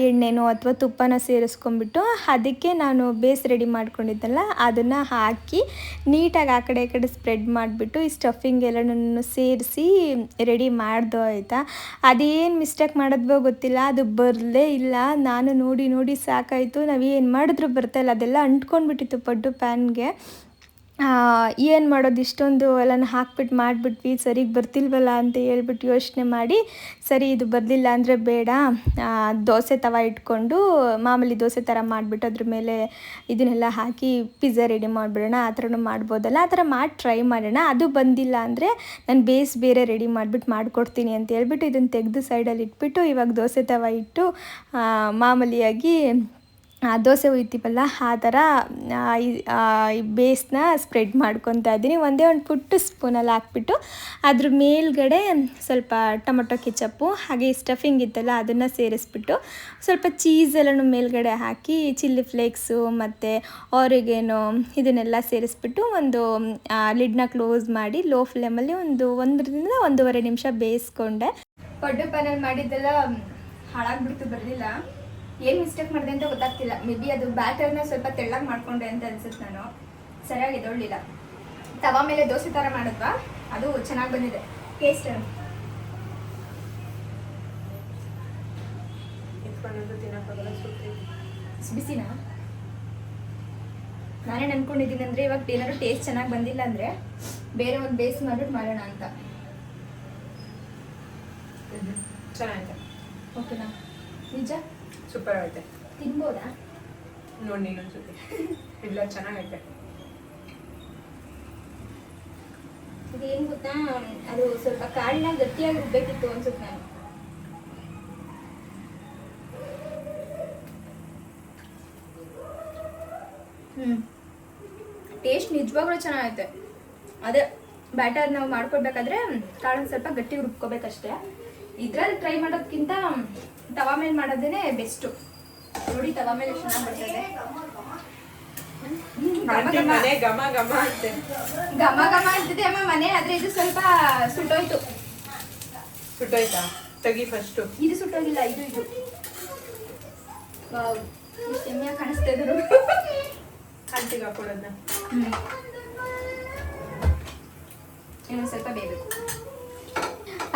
ಎಣ್ಣೆನೋ ಅಥವಾ ತುಪ್ಪನ ಸೇರಿಸ್ಕೊಂಡ್ಬಿಟ್ಟು ಅದಕ್ಕೆ ನಾನು ಬೇಸ್ ರೆಡಿ ಮಾಡ್ಕೊಂಡಿದ್ದಲ್ಲ ಅದನ್ನು ಹಾಕಿ ನೀಟಾಗಿ ಆ ಕಡೆ ಈ ಕಡೆ ಸ್ಪ್ರೆಡ್ ಮಾಡಿಬಿಟ್ಟು ಈ ಸ್ಟಫಿಂಗ್ ಎಲ್ಲನೂ ಸೇರಿಸಿ ರೆಡಿ ಮಾಡ್ದೋ ಆಯಿತಾ. ಅದೇನು ಮಿಸ್ಟೇಕ್ ಮಾಡಿದ್ವೋ ಗೊತ್ತಿಲ್ಲ, ಅದು ಬರಲೇ ಇಲ್ಲ. ನಾನು ನೋಡಿ ಸಾಕಾಯಿತು. ನಾವೇನು ಮಾಡಿದ್ರು ಬರ್ತಾಯಿಲ್ಲ, ಅದೆಲ್ಲ ಅಂಟ್ಕೊಂಡ್ಬಿಟ್ಟಿತ್ತು ಪಡ್ಡು ಪ್ಯಾನ್ಗೆ. ಏನು ಮಾಡೋದು, ಇಷ್ಟೊಂದು ಎಲ್ಲನ ಹಾಕ್ಬಿಟ್ಟು ಮಾಡಿಬಿಟ್ವಿ, ಸರಿಗೆ ಬರ್ತಿಲ್ವಲ್ಲ ಅಂತ ಹೇಳ್ಬಿಟ್ಟು ಯೋಚನೆ ಮಾಡಿ, ಸರಿ ಇದು ಬರಲಿಲ್ಲ ಅಂದರೆ ಬೇಡ, ದೋಸೆ ತವ ಇಟ್ಕೊಂಡು ಮಾಮೂಲಿ ದೋಸೆ ಥರ ಮಾಡಿಬಿಟ್ಟು ಅದ್ರ ಮೇಲೆ ಇದನ್ನೆಲ್ಲ ಹಾಕಿ ಪಿಜ್ಜಾ ರೆಡಿ ಮಾಡಿಬಿಡೋಣ, ಆ ಥರನೂ ಮಾಡ್ಬೋದಲ್ಲ, ಆ ಥರ ಮಾಡಿ ಟ್ರೈ ಮಾಡೋಣ. ಅದು ಬಂದಿಲ್ಲ ಅಂದರೆ ನಾನು ಬೇಸ್ ಬೇರೆ ರೆಡಿ ಮಾಡಿಬಿಟ್ಟು ಮಾಡಿಕೊಡ್ತೀನಿ ಅಂತ ಹೇಳ್ಬಿಟ್ಟು ಇದನ್ನು ತೆಗೆದು ಸೈಡಲ್ಲಿ ಇಟ್ಬಿಟ್ಟು ಇವಾಗ ದೋಸೆ ತವ ಇಟ್ಟು ಮಾಮೂಲಿಯಾಗಿ ದೋಸೆ ಹುಯ್ತೀವಲ್ಲ ಆ ಥರ ಈ ಬೇಸ್ನ ಸ್ಪ್ರೆಡ್ ಮಾಡ್ಕೊತಾ ಇದ್ದೀನಿ. ಒಂದೇ ಒಂದು ಪುಟ್ಟು ಸ್ಪೂನಲ್ಲಿ ಹಾಕ್ಬಿಟ್ಟು ಅದ್ರ ಮೇಲ್ಗಡೆ ಸ್ವಲ್ಪ ಟೊಮೊಟೊ ಕೆಚಪ್ಪು ಹಾಗೆ ಸ್ಟಫಿಂಗ್ ಇತ್ತಲ್ಲ ಅದನ್ನು ಸೇರಿಸ್ಬಿಟ್ಟು ಸ್ವಲ್ಪ ಚೀಸೆಲ್ಲನೂ ಮೇಲ್ಗಡೆ ಹಾಕಿ ಚಿಲ್ಲಿ ಫ್ಲೇಕ್ಸು ಮತ್ತು ಆರಿಗೇನೋ ಇದನ್ನೆಲ್ಲ ಸೇರಿಸ್ಬಿಟ್ಟು ಒಂದು ಲಿಡ್ನ ಕ್ಲೋಸ್ ಮಾಡಿ ಲೋ ಫ್ಲೇಮಲ್ಲಿ 1-1.5 ನಿಮಿಷ ಬೇಯಿಸ್ಕೊಂಡೆ. ಪಡ್ಡು ಪ್ಯಾನಲ್ಲಿ ಮಾಡಿದ್ದೆಲ್ಲ ಹಾಳಾಗ್ಬಿಡ್ತು, ಬರಲಿಲ್ಲ. ಏನು ಮಿಸ್ಟೇಕ್ ಮಾಡಿದೆ ಅಂತ ಗೊತ್ತಾಗ್ತಿಲ್ಲ. ಮೇ ಬಿ ಅದು ಬ್ಯಾಟರ್ನ ಸ್ವಲ್ಪ ತೆಳ್ಳಗೆ ಮಾಡ್ಕೊಂಡೆ ಅಂತ ಅನ್ಸುತ್ತೆ. ನಾನು ಸರಿಯಾಗಿ ಎದೊಳ್ಳಿಲ್ಲ. ತವಾ ಮೇಲೆ ದೋಸೆ ಥರ ಮಾಡಿದ್ವಾ, ಅದು ಚೆನ್ನಾಗಿ ಬಂದಿದೆ ಟೇಸ್ಟ್. ಬಿಸಿನಾ ನಾನೇನು ಅನ್ಕೊಂಡಿದ್ದೀನಿ ಅಂದರೆ ಇವಾಗ ಏನಾದ್ರು ಟೇಸ್ಟ್ ಚೆನ್ನಾಗಿ ಬಂದಿಲ್ಲ ಅಂದರೆ ಬೇರೆ ಒಂದು ಬೇಸ್ ಮಾಡ್ಬಿಟ್ಟು ಮಾಡೋಣ ಅಂತ. ಚೆನ್ನಾಗೈತೆ. ಓಕೆನಾ? ನಿಜ ಸೂಪರ್ ಐತೆ. ತಿನ್ಬೋದಾ? ನೋಡಿ ಇನ್ನೊಂದ್ಸತಿ. ಇಲ್ಲ ಚೆನ್ನಾಗೈತೆ. ಇದೇನು ಗೊತ್ತಾ, ಅದು ಸ್ವಲ್ಪ ಕಾಳಿನ ಗಟ್ಟಿಯಾಗಿ ರುಬ್ಬೇಕಿತ್ತು ಅನ್ಸುತ್ತೆ ನಾನು. ಟೇಸ್ಟ್ ನಿಜವಾಗ್ಲೂ ಚೆನ್ನಾಗೈತೆ. ಅದೇ ಬ್ಯಾಟರ್ ನಾವು ಮಾಡ್ಕೊಳ್ಬೇಕಾದ್ರೆ ಕಾಳನ್ನ ಸ್ವಲ್ಪ ಗಟ್ಟಿಗೆ ರುಬ್ಕೋಬೇಕಷ್ಟೇ. ಇದ್ರಲ್ಲಿ ಟ್ರೈ ಮಾಡೋದಕ್ಕಿಂತ ತವಾ ಮೇಲೆ ಮಾಡೋದೇ ಬೆಸ್ಟು. ನೋಡಿ ತವಾ ಮೇಲೆ ಎಷ್ಟು ಚೆನ್ನಾಗಿ ಬರ್ತದೆ. ಮನೆ ಘಮ ಘಮ ಅಂತೆ. ಘಮ ಘಮ ಅಂತಿದೆ ಅಮ್ಮ ಮನೆ, ಆದ್ರೆ ಇದು ಸ್ವಲ್ಪ ಸುಟ್ಟೋಯ್ತು. ಸುಟ್ಟೋಯ್ತಾ? ತೆಗಿ ಫಸ್ಟು. ಇದು ಸುಟ್ಟೋಗಿಲ್ಲ, ಇದು ವಾವ್, ಎಷ್ಟು ಎಮ್ಮೆಯಾಗಿ ಕಾಣಿಸ್ತಾ ಇದ್ರು. ಕಾಂತಿಗೆ ಹಾಕೊಡೋದನ್ನ. ಇನ್ನೊಂದು ಸ್ವಲ್ಪ ಬೇಯಬೇಕು.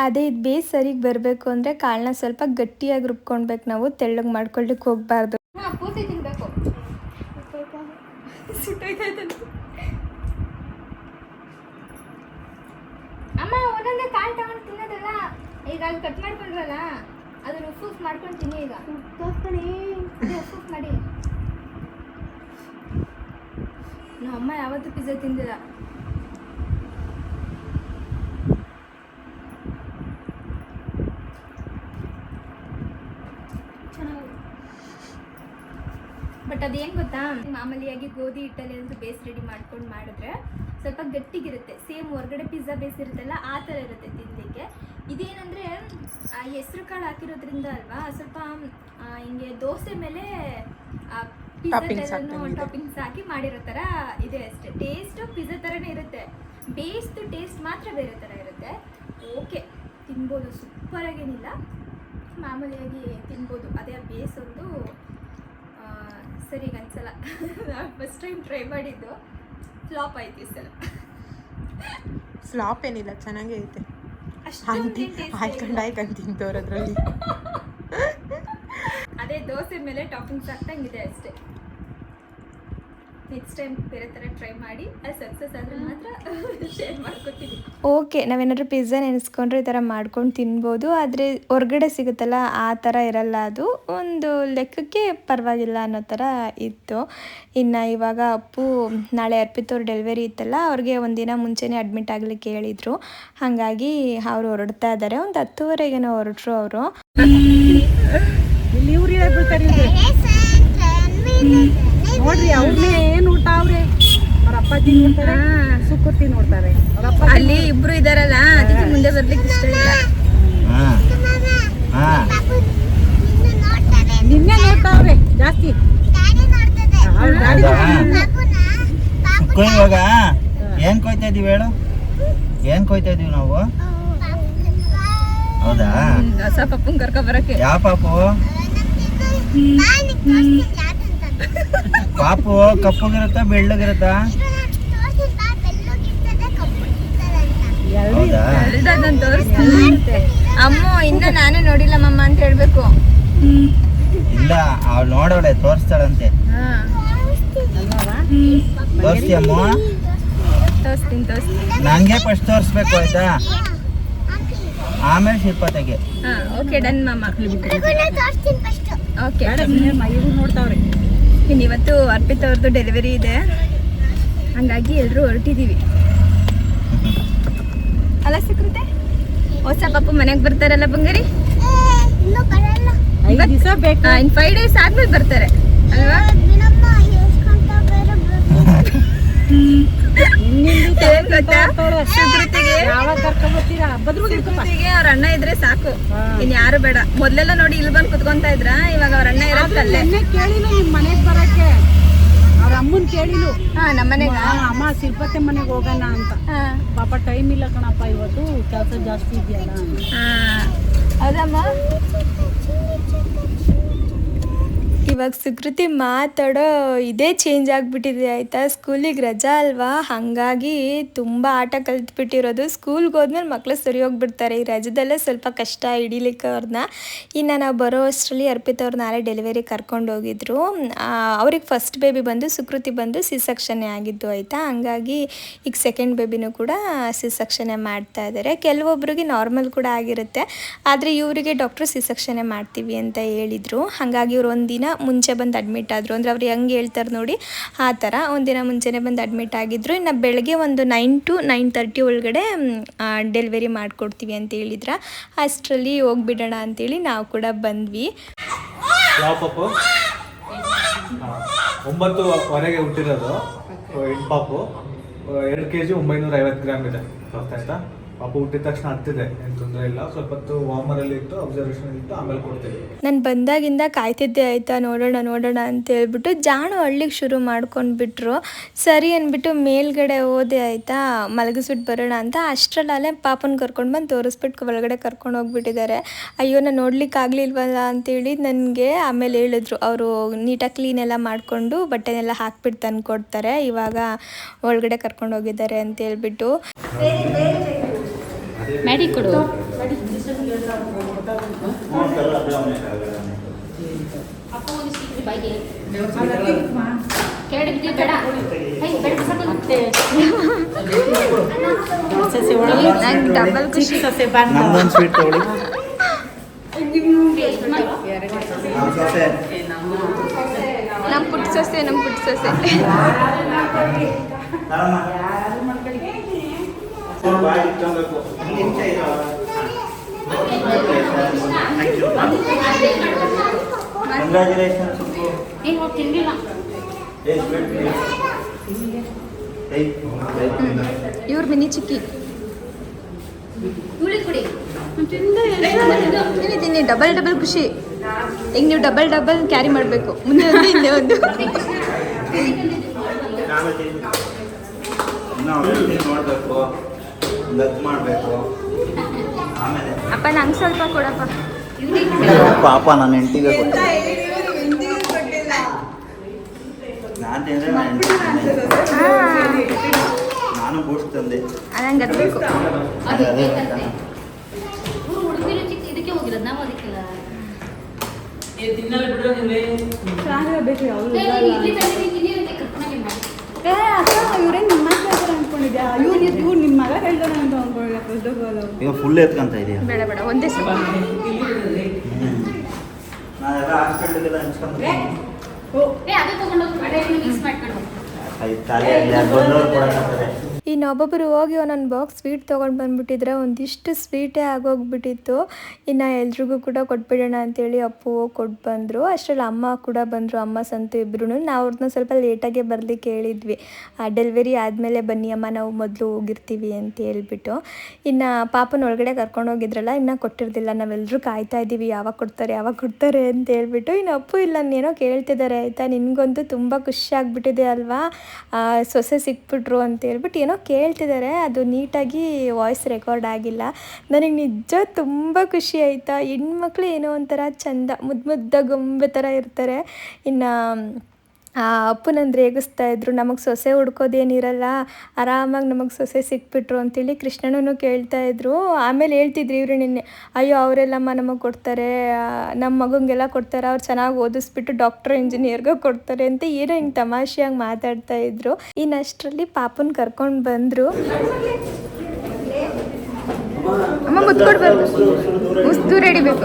ಅದೇ ಇದು ಬೇಸ್ ಸರಿಗೆ ಬರಬೇಕು ಅಂದರೆ ಕಾಳನ್ನ ಸ್ವಲ್ಪ ಗಟ್ಟಿಯಾಗಿ ರುಬ್ಕೊಳ್ಬೇಕು ನಾವು, ತೆಳ್ಳಗೆ ಮಾಡ್ಕೊಳ್ಲಿಕ್ಕೆ ಹೋಗಬಾರ್ದು. ಹಾಂ, ಪೂರ್ತಿ ತಿನ್ಬೇಕು. ಸುಟ್ಟೋಯ್ತಾಯ್ತು ಅಮ್ಮ. ಒಂದೊಂದೇ ಕಾಳು ತಗೊಂಡು ತಿನ್ನೋದಲ್ಲ, ಈಗ ಅಲ್ಲಿ ಕಟ್ ಮಾಡ್ಕೊಂಡ್ರಲ್ಲ ಅದನ್ನ ಉಫ್ ಮಾಡ್ಕೊಂಡು ತಿನ್ನಿ. ಈಗ ಉಫ್ ಮಾಡಿ. ನಮ್ಮ ಅಮ್ಮ ಯಾವತ್ತೂ ಪಿಜ್ಜಾ ತಿಂದಿಲ್ಲ. ಬಟ್ ಅದೇನು ಗೊತ್ತಾ, ಮಾಮೂಲಿಯಾಗಿ ಗೋಧಿ ಹಿಟ್ಟಲ್ಲಿ ಒಂದು ಬೇಸ್ ರೆಡಿ ಮಾಡ್ಕೊಂಡು ಮಾಡಿದ್ರೆ ಸ್ವಲ್ಪ ಗಟ್ಟಿಗಿರುತ್ತೆ. ಸೇಮ್ ಹೊರಗಡೆ ಪಿಜ್ಜಾ ಬೇಸ್ ಇರುತ್ತಲ್ಲ ಆ ಥರ ಇರುತ್ತೆ ತಿನ್ನಲಿಕ್ಕೆ. ಇದೇನಂದರೆ ಹೆಸ್ರು ಕಾಳು ಹಾಕಿರೋದ್ರಿಂದ ಅಲ್ವಾ, ಸ್ವಲ್ಪ ಹಿಂಗೆ ದೋಸೆ ಮೇಲೆ ಟಾಪಿಂಗ್ಸ್ ಹಾಕಿ ಮಾಡಿರೋ ಥರ ಇದೆ ಅಷ್ಟೇ. ಟೇಸ್ಟು ಪಿಜ್ಜಾ ಥರನೇ ಇರುತ್ತೆ, ಬೇಸ್ದು ಟೇಸ್ಟ್ ಮಾತ್ರ ಬೇರೆ ಥರ ಇರುತ್ತೆ. ಓಕೆ, ತಿನ್ಬೋದು, ಸೂಪರಾಗೇನಿಲ್ಲ, ಮಾಮೂಲಿಯಾಗಿ ತಿನ್ಬೋದು. ಅದೇ ಆ ಬೇಸ್ ಒಂದು ಸರಿಗೆ ಅನ್ಸಲ್ಲ. ಫಸ್ಟ್ ಟೈಮ್ ಟ್ರೈ ಮಾಡಿದ್ದು ಫ್ಲಾಪ್ ಆಯ್ತು ಈ ಸಲ. ಫ್ಲಾಪ್ ಏನಿಲ್ಲ, ಚೆನ್ನಾಗೇ ಐತೆ. ಅಷ್ಟೊಂದು ತಿಂತವ್ರು ಅದರಲ್ಲಿ. ಅದೇ ದೋಸೆ ಮೇಲೆ ಟಾಪಿಂಗ್ಸ್ ಹಾಕ್ತಂಗಿದೆ ಅಷ್ಟೇ. ನೆಕ್ಸ್ಟ್ ಟೈಮ್ ಬೇರೆ ಥರ ಟ್ರೈ ಮಾಡಿ ಅದು ಸಕ್ಸಸ್ ಆದರೆ ಮಾತ್ರ ಶೇರ್ ಮಾಡ್ಕೊತೀನಿ. ಓಕೆ, ನಾವೇನಾದ್ರೂ ಪಿಜ್ಜಾ ನೆನೆಸ್ಕೊಂಡ್ರೆ ಈ ಥರ ಮಾಡ್ಕೊಂಡು ತಿನ್ಬೋದು, ಆದರೆ ಹೊರ್ಗಡೆ ಸಿಗುತ್ತಲ್ಲ ಆ ಥರ ಇರಲ್ಲ. ಅದು ಒಂದು ಲೆಕ್ಕಕ್ಕೆ ಪರವಾಗಿಲ್ಲ ಅನ್ನೋ ಥರ ಇತ್ತು. ಇನ್ನು ಇವಾಗ ಅಪ್ಪು ನಾಳೆ ಅರ್ಪಿತವ್ರ ಡೆಲಿವರಿ ಇತ್ತಲ್ಲ, ಅವ್ರಿಗೆ ಒಂದಿನ ಮುಂಚೆನೇ ಅಡ್ಮಿಟ್ ಆಗಲಿಕ್ಕೆ ಹೇಳಿದರು. ಹಾಗಾಗಿ ಅವರು ಹೊರಡ್ತಾ ಇದ್ದಾರೆ. ಒಂದು 10:30ಗೇನೋ ಹೊರಟ್ರು ಅವರು. ನೋಡ್ರಿ ಅವ್ರನ್ನೇ ಏನು ಊಟ ಅವ್ರೆ ಅವ್ರ ಅಪ್ಪಾಜಿ ನೋಡ್ತಾರೆ, ಸುಕುರ್ತಿ ನೋಡ್ತಾರೆ. ಅಲ್ಲಿ ಇಬ್ರು ಇದಾರಲ್ಲ, ಅದಕ್ಕೆ ಮುಂದೆ ಬರ್ಲಿಕ್ಕೆ ಇಷ್ಟ ಇಲ್ಲ. ನಿನ್ನೆ ನೋಡ್ತಾವ್ರೆ ಜಾಸ್ತಿ. ಇವಾಗ ಏನ್ ಕೊಯ್ತಾ ಇದೀವಿ ಹೇಳು? ಏನ್ ಕೊಯ್ತಾ ಇದೀವಿ ನಾವು? ಹೌದಾ? ಹೊಸ ಪಪ್ಪನ್ ಕರ್ಕೊ ಬರಕ್ಕೆ. ಯಾವ ಪಾಪು? ಪಾಪು ಕಪ್ಪಗಿರುತ್ತಾ ಬೆಳ್ಳಗಿರುತ್ತಾ? ಹೌದಾ? ಎರಡದನ್ನ ತೋರಿಸ್ತೀನಿ. ಅಮ್ಮ ಇನ್ನ ನಾನೇ ನೋಡಿಲ್ಲ ಮಮ್ಮ ಅಂತ ಹೇಳ್ಬೇಕು. ಇಲ್ಲ, ಅವ್ಳು ನೋಡೋಳೆ, ತೋರಿಸ್ತಾಳಂತೆ. ತೋರಿಸ್ತೀಯಮ್ಮ? ತೋರಿಸ್ತೀನಿ. ನಂಗೆ ಫಸ್ಟ್ ತೋರಿಸ್ಬೇಕು, ಆಯ್ತಾ? ಆಮೇಲೆ ಶಿಲ್ಪತೆಗೆ. ಓಕೆ, ಡನ್ ಮಮ್ಮ. ಓಕೆ, ಇವ್ರು ನೋಡ್ತಾವ್ರೆ. ಇನ್ನು ಇವತ್ತು ಅರ್ಪಿತ್ ಅವ್ರದ್ದು ಡೆಲಿವರಿ ಇದೆ, ಹಂಗಾಗಿ ಎಲ್ಲರೂ ಹೊರಟಿದ್ದೀವಿ. ಅಲ್ಲ ಸುಕೃತೆ, ಹೊಸ ಪಾಪು ಮನೆಗೆ ಬರ್ತಾರಲ್ಲ ಬಂಗಾರಿ? ದಿವಸ ಬೇಕು. ಇನ್ನು 5 days ಆದ್ಮೇಲೆ ಬರ್ತಾರೆ ಅಲ್ವಾ? ಏನ್ ಗೊತ್ತಾ, ಸುಕೃತಿಗೆ ಅವ್ರ ಅಣ್ಣ ಇದ್ರೆ ಸಾಕು, ಇನ್ ಯಾರು ಬೇಡ. ಮೊದ್ಲೆಲ್ಲ ನೋಡಿ ಇಲ್ಲಿ ಬಂದು ಕುತ್ಕೊಂತ ಇದ್ರ, ಇವಾಗ ಅವ್ರ ಅಣ್ಣ ಇರೋದಲ್ಲೇ. ಕೇಳಿನು ನಿಮ್ ಮನೆಗ್ ಬರಕ್ಕೆ, ಅವ್ರ ಅಮ್ಮನ್ ಕೇಳಿನು. ನಮ್ಮನೆಗ ಅಮ್ಮ ಶಿಲ್ಪತೆ ಮನೆಗೆ ಹೋಗೋಣ ಅಂತ. ಪಾಪ ಟೈಮ್ ಇಲ್ಲ ಕಣಪ್ಪ, ಇವತ್ತು ಕೆಲಸ ಜಾಸ್ತಿ ಇದೆಯಲ್ಲ. ಹೌದಮ್ಮ. ಇವಾಗ ಸುಕೃತಿ ಮಾತಾಡೋ ಇದೇ ಚೇಂಜ್ ಆಗಿಬಿಟ್ಟಿದೆ ಆಯಿತಾ. ಸ್ಕೂಲಿಗೆ ರಜಾ ಅಲ್ವಾ, ಹಾಗಾಗಿ ತುಂಬ ಆಟ ಕಲ್ತ್ಬಿಟ್ಟಿರೋದು. ಸ್ಕೂಲ್ಗೆ ಹೋದ್ಮೇಲೆ ಮಕ್ಕಳು ಸರಿ ಹೋಗ್ಬಿಡ್ತಾರೆ. ಈ ರಜದಲ್ಲೇ ಸ್ವಲ್ಪ ಕಷ್ಟ ಹಿಡಿಲಿಕ್ಕೆ ಅವ್ರನ್ನ. ಇನ್ನು ನಾವು ಬರೋ ಅಷ್ಟರಲ್ಲಿ ಅರ್ಪಿತ್ ಅವ್ರು ನಾಳೆ ಡೆಲಿವರಿ ಕರ್ಕೊಂಡು ಹೋಗಿದ್ರು. ಅವ್ರಿಗೆ ಫಸ್ಟ್ ಬೇಬಿ ಬಂದು ಸುಕೃತಿ ಬಂದು ಸಿ ಸೆಕ್ಷನ್ನೇ ಆಗಿದ್ದು ಆಯಿತಾ. ಹಂಗಾಗಿ ಈಗ ಸೆಕೆಂಡ್ ಬೇಬಿನೂ ಕೂಡ ಸಿ ಸೆಕ್ಷನ್ನೇ ಮಾಡ್ತಾ ಇದ್ದಾರೆ. ಕೆಲವೊಬ್ಬರಿಗೆ ನಾರ್ಮಲ್ ಕೂಡ ಆಗಿರುತ್ತೆ, ಆದರೆ ಇವರಿಗೆ ಡಾಕ್ಟ್ರು ಸಿ ಸೆಕ್ಷನ್ನೇ ಮಾಡ್ತೀವಿ ಅಂತ ಹೇಳಿದರು. ಹಾಗಾಗಿ ಇವ್ರು ಒಂದಿನ ಮುಂಚೆ ಬಂದು ಅಡ್ಮಿಟ್ ಆದರು. ಅಂದರೆ ಅವ್ರು ಹೆಂಗೆ ಹೇಳ್ತಾರೆ ನೋಡಿ ಆ ಥರ ಒಂದಿನ ಮುಂಚೆನೇ ಬಂದು ಅಡ್ಮಿಟ್ ಆಗಿದ್ದರು. ಇನ್ನು ಬೆಳಗ್ಗೆ ಒಂದು 9 to 9:30 ಒಳಗಡೆ ಡೆಲಿವರಿ ಮಾಡಿಕೊಡ್ತೀವಿ ಅಂತ ಹೇಳಿದ್ರ. ಅಷ್ಟರಲ್ಲಿ ಹೋಗ್ಬಿಡೋಣ ಅಂತೇಳಿ ನಾವು ಕೂಡ ಬಂದ್ವಿ. ಪಾಪು 9ವರೆಗೆ ಹುಟ್ಟಿರೋದು ಹೆಣ್ಣು ಪಾಪು, 2 kg 950 ಗ್ರಾಮ್ ಇದೆ. ಗೊತ್ತಾಯ್ತಾ? ಪಾಪು ಹುಟ್ಟಿದ ತಕ್ಷಣ ಹತ್ತಿದೆ, ಏನು ತೊಂದರೆ ಇಲ್ಲ. ಸ್ವಲ್ಪ ಹೊತ್ತು ವಾರ್ಮರಲ್ಲಿ ಇತ್ತು, ಅಬ್ಸರ್ವೇಷನ್ ಇತ್ತು, ಆಮೇಲೆ ಕೊಡ್ತೀವಿ. ನಾನು ಬಂದಾಗಿಂದ ಕಾಯ್ತಿದ್ದೆ ಆಯಿತಾ, ನೋಡೋಣ ಅಂತ ಹೇಳ್ಬಿಟ್ಟು. ಜಾಣು ಹಳ್ಳಿಗೆ ಶುರು ಮಾಡ್ಕೊಂಡ್ಬಿಟ್ರು. ಸರಿ ಅಂದ್ಬಿಟ್ಟು ಮೇಲ್ಗಡೆ ಹೋದೆ ಆಯಿತಾ, ಮಲಗಿಸ್ಬಿಟ್ಟು ಬರೋಣ ಅಂತ. ಅಷ್ಟರಲ್ಲೇ ಪಾಪನ ಕರ್ಕೊಂಡು ಬಂದು ತೋರಿಸ್ಬಿಟ್ಟು ಒಳಗಡೆ ಕರ್ಕೊಂಡು ಹೋಗ್ಬಿಟ್ಟಿದ್ದಾರೆ. ಅಯ್ಯೋ ನಾನು ನೋಡ್ಲಿಕ್ಕಾಗಲಿಲ್ವಲ್ಲ ಅಂತೇಳಿ ನನಗೆ ಆಮೇಲೆ ಹೇಳಿದ್ರು. ಅವರು ನೀಟಾಗಿ ಕ್ಲೀನ್ ಎಲ್ಲ ಮಾಡಿಕೊಂಡು ಬಟ್ಟೆನೆಲ್ಲ ಹಾಕ್ಬಿಟ್ಟು ತಂದು ಕೊಡ್ತಾರೆ. ಇವಾಗ ಒಳಗಡೆ ಕರ್ಕೊಂಡು ಹೋಗಿದ್ದಾರೆ ಅಂತ ಹೇಳ್ಬಿಟ್ಟು. ಮ್ಯಾಡಿ ಕೊಡು. ಡಬಲ್ ಖುಷಿ. ನಮ್ದೊಂದು ಸ್ವೀಟ್ ತಗೊಳ್ಳಿ. ನಮ್ಮ ಪುಟ್ಟ ಸೊಸೆ ಕಂಗ್ರ್ಯಾಚುಲೇಷನ್ಸ್. ಇವ್ರ ಮಿನಿ ಚಿಕ್ಕಿ ತಿನ್ನಿ. ಡಬಲ್ ಖುಷಿ. ಈಗ ನೀವು ಡಬಲ್ ಕ್ಯಾರಿ ಮಾಡಬೇಕು. ಮುಂದೆ ಒಂದು ಹಿಂದೆ ಒಂದು. ನೋಡ್ಬೇಕು, ಲಗ್ ಮಾಡಬೇಕು. ಆಮೇಲೆ ಅಪ್ಪ ನಂಗೆ ಸ್ವಲ್ಪ ಕೊಡಪ್ಪ. ಪಾಪ ನನ್ನ ಹೆಂಡತಿಗೆ ಕೊಟ್ಟೆ. ನಾನು ತಿಂದರೆ ನಾನು ಬೂಸ್ಟ್ ತಂದೆ. ನಂಗೆ ಅದು ಬೇಕು. ಇದಕ್ಕೆ ಹೋಗಿರೋದು ನಾವು ಅದಕ್ಕೆಲ್ಲ ಈಗ ಫುಲ್ ಎತ್ಕೊಂತ ಇದೆಯಾ? ಬೇಡ ಒಂದೇ ಸಲ. ನಾನೆಲ್ಲ ಹಾಸ್ಪಿಟಲ್ಗೆಲ್ಲ ಹಂಚ್ಕೊಂಡ್ರೆ ಅದು ತಗೊಂಡೋಗಿ ಮಿಕ್ಸ್ ಮಾಡ್ಕೊಂಡು ಬಂದವ್ರು ಕೊಡೋಕ್ಕಾಗ್ತದೆ. ಇನ್ನು ಒಬ್ಬೊಬ್ಬರು ಹೋಗಿ ಒಂದೊಂದು ಬಾಕ್ಸ್ ಸ್ವೀಟ್ ತೊಗೊಂಡು ಬಂದುಬಿಟ್ಟಿದ್ರೆ ಒಂದಿಷ್ಟು ಸ್ವೀಟೇ ಆಗೋಗ್ಬಿಟ್ಟಿತ್ತು. ಇನ್ನು ಎಲ್ರಿಗೂ ಕೂಡ ಕೊಟ್ಬಿಡೋಣ ಅಂತೇಳಿ ಅಪ್ಪು ಹೋಗಿ ಕೊಟ್ಟು ಬಂದರು. ಅಷ್ಟರಲ್ಲಿ ಅಮ್ಮ ಕೂಡ ಬಂದರು, ಅಮ್ಮ ಸಂತು ಇಬ್ಬರೂ. ನಾವು ಅವ್ರನ್ನ ಸ್ವಲ್ಪ ಲೇಟಾಗೆ ಬರ್ಲಿಕ್ಕೆ ಹೇಳಿದ್ವಿ. ಡೆಲಿವರಿ ಆದಮೇಲೆ ಬನ್ನಿ ಅಮ್ಮ, ನಾವು ಮೊದಲು ಹೋಗಿರ್ತೀವಿ ಅಂತ ಹೇಳ್ಬಿಟ್ಟು. ಇನ್ನು ಪಾಪನ ಒಳಗಡೆ ಕರ್ಕೊಂಡು ಹೋಗಿದ್ರಲ್ಲ, ಇನ್ನೂ ಕೊಟ್ಟಿರ್ತಿಲ್ಲ. ನಾವೆಲ್ಲರೂ ಕಾಯ್ತಾ ಇದ್ದೀವಿ ಯಾವಾಗ ಕೊಡ್ತಾರೆ ಅಂತ ಹೇಳ್ಬಿಟ್ಟು. ಇನ್ನು ಅಪ್ಪು ಇಲ್ಲ ಏನೋ ಕೇಳ್ತಿದ್ದಾರೆ ಆಯಿತಾ. ನಿನಗಂತೂ ತುಂಬ ಖುಷಿ ಆಗಿಬಿಟ್ಟಿದೆ ಅಲ್ವಾ, ಸೊಸೆ ಸಿಕ್ಬಿಟ್ರು ಅಂತ ಹೇಳ್ಬಿಟ್ಟು ಏನೋ ಕೇಳ್ತಿದ್ದಾರೆ. ಅದು ನೀಟಾಗಿ ವಾಯ್ಸ್ ರೆಕಾರ್ಡ್ ಆಗಿಲ್ಲ. ನನಗೆ ನಿಜ ತುಂಬ ಖುಷಿ ಆಯಿತಾ. ಹೆಣ್ಮಕ್ಳು ಏನೋ ಒಂಥರ ಚಂದ, ಮುದ್ದ ಗೊಂಬೆ ಥರ ಇರ್ತಾರೆ. ಇನ್ನು ಅಪ್ಪನಂದ್ರೆ ರೇಗಿಸ್ತಾ ಇದ್ರು, ನಮಗೆ ಸೊಸೆ ಹುಡ್ಕೋದೇನಿರಲ್ಲ, ಆರಾಮಾಗಿ ನಮಗೆ ಸೊಸೆ ಸಿಕ್ಬಿಟ್ರು ಅಂತೇಳಿ ಕೃಷ್ಣನೂ ಕೇಳ್ತಾ ಇದ್ರು. ಆಮೇಲೆ ಹೇಳ್ತಿದ್ರು ಇವರು ನಿನ್ನೆ, ಅಯ್ಯೋ ಅವರೆಲ್ಲಮ್ಮ ನಮಗೆ ಕೊಡ್ತಾರೆ, ನಮ್ಮ ಮಗಂಗೆಲ್ಲ ಕೊಡ್ತಾರೆ, ಅವ್ರು ಚೆನ್ನಾಗಿ ಓದಿಸ್ಬಿಟ್ಟು ಡಾಕ್ಟ್ರ್ ಇಂಜಿನಿಯರ್ಗೆ ಕೊಡ್ತಾರೆ ಅಂತ ಏನೋ ಹಿಂಗೆ ತಮಾಷೆಯಾಗಿ ಮಾತಾಡ್ತಾ ಇದ್ರು. ಇನ್ನು ಅಷ್ಟರಲ್ಲಿ ಪಾಪನ ಕರ್ಕೊಂಡು ಬಂದರು. ಅಮ್ಮ ಮುತ್ಕೊಡ್ಬಾರ್ದು, ಮುಸ್ತು ರೆಡಿ ಬೇಕು.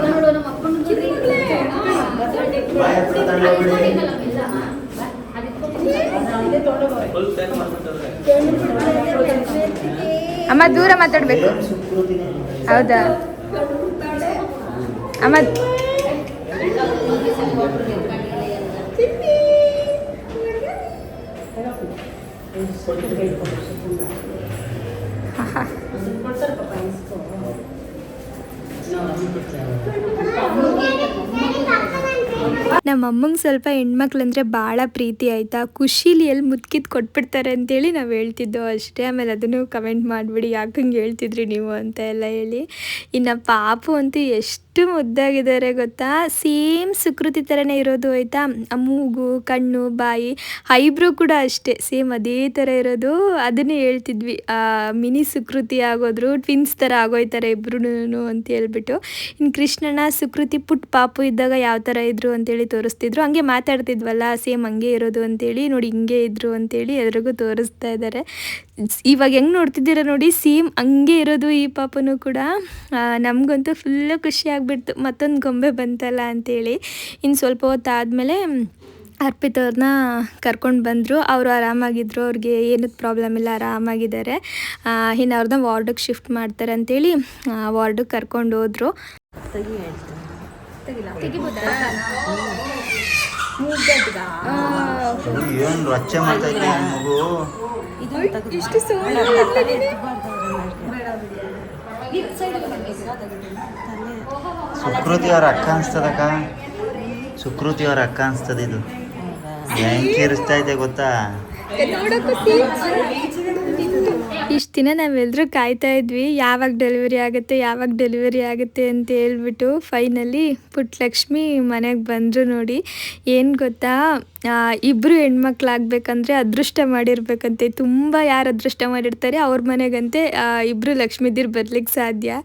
ಅಮ್ಮ ದೂರ ಮಾತಾಡ್ಬೇಕು. ಹೌದಾ ಅಮ್ಮ? ನಮ್ಮ ಅಮ್ಮಂಗೆ ಸ್ವಲ್ಪ ಹೆಣ್ಮಕ್ಳಂದರೆ ಭಾಳ ಪ್ರೀತಿ ಆಯಿತಾ. ಖುಷೀಲಿ ಎಲ್ಲಿ ಮುತ್ಕಿದ್ದು ಕೊಟ್ಬಿಡ್ತಾರೆ ಅಂತೇಳಿ ನಾವು ಹೇಳ್ತಿದ್ದೋ ಅಷ್ಟೇ. ಆಮೇಲೆ ಅದನ್ನು ಕಮೆಂಟ್ ಮಾಡಿಬಿಡಿ ಯಾಕೆ ಹಂಗೆ ಹೇಳ್ತಿದ್ರಿ ನೀವು ಅಂತ ಎಲ್ಲ ಹೇಳಿ. ಇನ್ನು ಪಾಪು ಅಂತೂ ಎಷ್ಟು ಮುದ್ದಾಗಿದ್ದಾರೆ ಗೊತ್ತಾ. ಸೇಮ್ ಸುಕೃತಿ ಥರನೇ ಇರೋದು ಆಯಿತಾ. ಆ ಮೂಗು, ಕಣ್ಣು, ಬಾಯಿ, ಐಬ್ರೋ ಕೂಡ ಅಷ್ಟೇ ಸೇಮ್ ಅದೇ ಥರ ಇರೋದು. ಅದನ್ನೇ ಹೇಳ್ತಿದ್ವಿ, ಮಿನಿ ಸುಕೃತಿ ಆಗೋದ್ರು, ಟ್ವಿನ್ಸ್ ಥರ ಆಗೋಯ್ತಾರೆ ಇಬ್ರು ಅಂತ ಹೇಳ್ಬಿಟ್ಟು. ಇನ್ನು ಕೃಷ್ಣನ ಸುಕೃತಿ ಪುಟ್ಟ ಪಾಪು ಇದ್ದಾಗ ಯಾವ ಥರ ಇದ್ರು ಅಂತೇಳಿ ತೋರಿಸ್ತಿದ್ರು. ಹಂಗೆ ಮಾತಾಡ್ತಿದ್ವಲ್ಲ, ಸೇಮ್ ಹಂಗೆ ಇರೋದು ಅಂತೇಳಿ, ನೋಡಿ ಹಿಂಗೆ ಇದ್ರು ಅಂತೇಳಿ ಎಲ್ರಿಗೂ ತೋರಿಸ್ತಾ ಇದ್ದಾರೆ. ಇವಾಗ ಹೆಂಗೆ ನೋಡ್ತಿದ್ದೀರ ನೋಡಿ, ಸೇಮ್ ಹಂಗೆ ಇರೋದು ಈ ಪಾಪನೂ ಕೂಡ. ನಮಗಂತೂ ಫುಲ್ಲು ಖುಷಿ ಆಗಿಬಿಡ್ತು, ಮತ್ತೊಂದು ಗೊಂಬೆ ಬಂತಲ್ಲ ಅಂತೇಳಿ. ಇನ್ನು ಸ್ವಲ್ಪ ಹೊತ್ತು ಆದಮೇಲೆ ಅರ್ಪಿತ್ ಅವ್ರನ್ನ ಕರ್ಕೊಂಡು ಬಂದರು. ಅವರು ಆರಾಮಾಗಿದ್ದರು, ಅವ್ರಿಗೆ ಏನೂ ಪ್ರಾಬ್ಲಮ್ ಇಲ್ಲ, ಆರಾಮಾಗಿದ್ದಾರೆ. ಇನ್ನು ಅವ್ರನ್ನ ವಾರ್ಡಿಗೆ ಶಿಫ್ಟ್ ಮಾಡ್ತಾರೆ ಅಂತೇಳಿ ವಾರ್ಡಿಗೆ ಕರ್ಕೊಂಡು ಹೋದರು. ಏನು ರೊಚ್ಚೆ ಮಾಡ್ತೈತೆ ಮಗು. ಸುಕೃತಿ ಅವ್ರ ಅಕ್ಕ ಅನ್ಸ್ತದಕ್ಕ, ಸುಕೃತಿ ಅವ್ರ ಅಕ್ಕ ಅನ್ಸ್ತದ. ಇದು ಹೆಂಗೆ ಕಿರಿಸ್ತಾ ಇದೆ ಗೊತ್ತಾ. ಇಷ್ಟು ದಿನ ನಾವೆಲ್ಲರೂ ಕಾಯ್ತಾ ಇದ್ವಿ, ಯಾವಾಗ ಡೆಲಿವರಿ ಆಗುತ್ತೆ ಅಂತ ಹೇಳ್ಬಿಟ್ಟು. ಫೈನಲಿ ಪುಟ್ಟಲಕ್ಷ್ಮಿ ಮನೆಗೆ ಬಂದರು ನೋಡಿ. ಏನು ಗೊತ್ತಾ, ಇಬ್ಬರು ಹೆಣ್ಮಕ್ಳಾಗಬೇಕಂದ್ರೆ ಅದೃಷ್ಟ ಮಾಡಿರ್ಬೇಕಂತೆ. ತುಂಬ ಯಾರು ಅದೃಷ್ಟ ಮಾಡಿರ್ತಾರೆ ಅವ್ರ ಮನೆಗಂತೆ ಇಬ್ಬರು ಲಕ್ಷ್ಮೀದಿರು ಬರ್ಲಿಕ್ಕೆ ಸಾಧ್ಯ.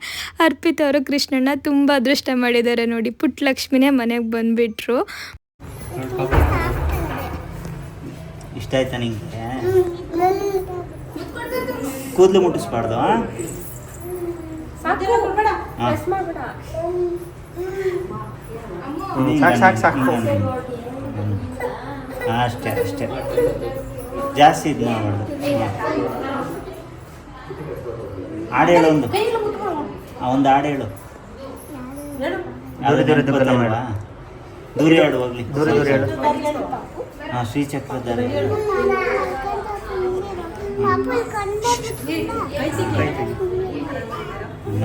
ಅರ್ಪಿತ್ ಅವರು ಕೃಷ್ಣಣ್ಣ ತುಂಬ ಅದೃಷ್ಟ ಮಾಡಿದ್ದಾರೆ ನೋಡಿ, ಪುಟ್ಟಲಕ್ಷ್ಮಿನೇ ಮನೆಗೆ ಬಂದುಬಿಟ್ರು. ಇಷ್ಟ ಆಯ್ತಾ ನಿಂಗೆ? ಕೂದಲು ಮುಟ್ಟಿಸ್ಬಾರ್ದು. ಅಷ್ಟೇ ಅಷ್ಟೇ, ಜಾಸ್ತಿ ಇದು ಮಾಡಬಾರ್ದು. ಹಾಡು ಹೇಳು, ಒಂದು ಹಾಡು ಹೇಳು. ದೂರ ಹೇಳು, ಹೋಗ್ಲಿ ದೂರ ಹೇಳು. ಹಾಂ, ಶ್ರೀಚಕ್ರಧಾರೆ ಹೇಳು.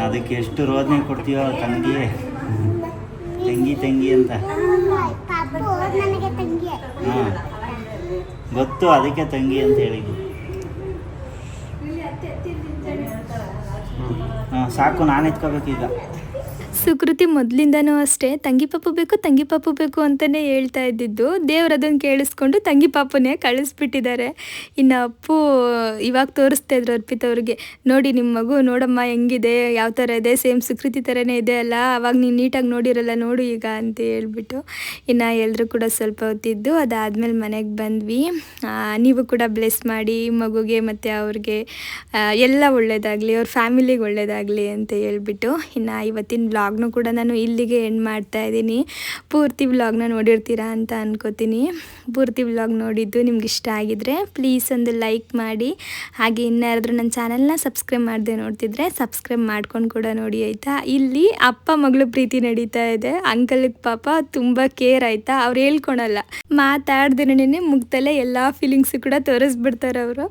ಅದಕ್ಕೆ ಎಷ್ಟು ರೋದನೆ ಕೊಡ್ತೀವ ತಂಗಿ ಅಂತ. ಹಾಂ ಗೊತ್ತು, ಅದಕ್ಕೆ ತಂಗಿ ಅಂತ ಹೇಳಿದ್ದು. ಹಾಂ ಸಾಕು, ನಾನು ಎತ್ಕೋಬೇಕೀಗ. ಸುಕೃತಿ ಮೊದಲಿಂದನೂ ಅಷ್ಟೇ ತಂಗಿ ಪಾಪು ಬೇಕು ಅಂತಲೇ ಹೇಳ್ತಾ ಇದ್ದಿದ್ದು. ದೇವ್ರು ಅದನ್ನು ಕೇಳಿಸ್ಕೊಂಡು ತಂಗಿ ಪಾಪುನೇ ಕಳಿಸ್ಬಿಟ್ಟಿದ್ದಾರೆ. ಇನ್ನು ಅಪ್ಪು ಇವಾಗ ತೋರಿಸ್ತಾ ಇದ್ರು ಅರ್ಪಿತ್ ಅವ್ರಿಗೆ, ನೋಡಿ ನಿಮ್ಮ ಮಗು ನೋಡಮ್ಮ ಹೆಂಗಿದೆ, ಯಾವ ಥರ ಇದೆ, ಸೇಮ್ ಸುಕೃತಿ ಥರನೇ ಇದೆ ಅಲ್ಲ, ಅವಾಗ ನೀನು ನೀಟಾಗಿ ನೋಡಿರಲ್ಲ, ನೋಡು ಈಗ ಅಂತ ಹೇಳ್ಬಿಟ್ಟು. ಇನ್ನು ಎಲ್ಲರೂ ಕೂಡ ಸ್ವಲ್ಪ ಹೊತ್ತಿದ್ದು ಅದಾದಮೇಲೆ ಮನೆಗೆ ಬಂದ್ವಿ. ನೀವು ಕೂಡ ಬ್ಲೆಸ್ ಮಾಡಿ ಮಗುಗೆ ಮತ್ತು ಅವ್ರಿಗೆ ಎಲ್ಲ ಒಳ್ಳೆಯದಾಗಲಿ, ಅವ್ರ ಫ್ಯಾಮಿಲಿಗೆ ಒಳ್ಳೆಯದಾಗಲಿ ಅಂತ ಹೇಳ್ಬಿಟ್ಟು. ಇನ್ನು ಇವತ್ತಿನ ವ್ಲಾಗ್ನು ಕೂಡ ನಾನು ಇಲ್ಲಿಗೆ ಎಂಡ್ ಮಾಡ್ತಾ ಇದ್ದೀನಿ. ಪೂರ್ತಿ ವ್ಲಾಗ್ನ ನೋಡಿರ್ತೀರಾ ಅಂತ ಅನ್ಕೋತೀನಿ. ಪೂರ್ತಿ ವ್ಲಾಗ್ ನೋಡಿದ್ದು ನಿಮ್ಗೆ ಇಷ್ಟ ಆಗಿದ್ರೆ ಪ್ಲೀಸ್ ಒಂದು ಲೈಕ್ ಮಾಡಿ. ಹಾಗೆ ಇನ್ಯಾರಾದ್ರೂ ನನ್ನ ಚಾನಲ್ನ ಸಬ್ಸ್ಕ್ರೈಬ್ ಮಾಡದೆ ನೋಡ್ತಿದ್ರೆ ಸಬ್ಸ್ಕ್ರೈಬ್ ಮಾಡ್ಕೊಂಡು ಕೂಡ ನೋಡಿ ಆಯಿತಾ. ಇಲ್ಲಿ ಅಪ್ಪ ಮಗಳು ಪ್ರೀತಿ ನಡೀತಾ ಇದೆ. ಅಂಕಲ್ಗೆ ಪಾಪ ತುಂಬ ಕೇರ್ ಆಯಿತಾ, ಅವ್ರು ಹೇಳ್ಕೊಳಲ್ಲ, ಮಾತಾಡ್ದೇನೆ ಮುಗ್ದಲ್ಲೇ ಎಲ್ಲ ಫೀಲಿಂಗ್ಸು ಕೂಡ ತೋರಿಸ್ಬಿಡ್ತಾರೆ ಅವರು.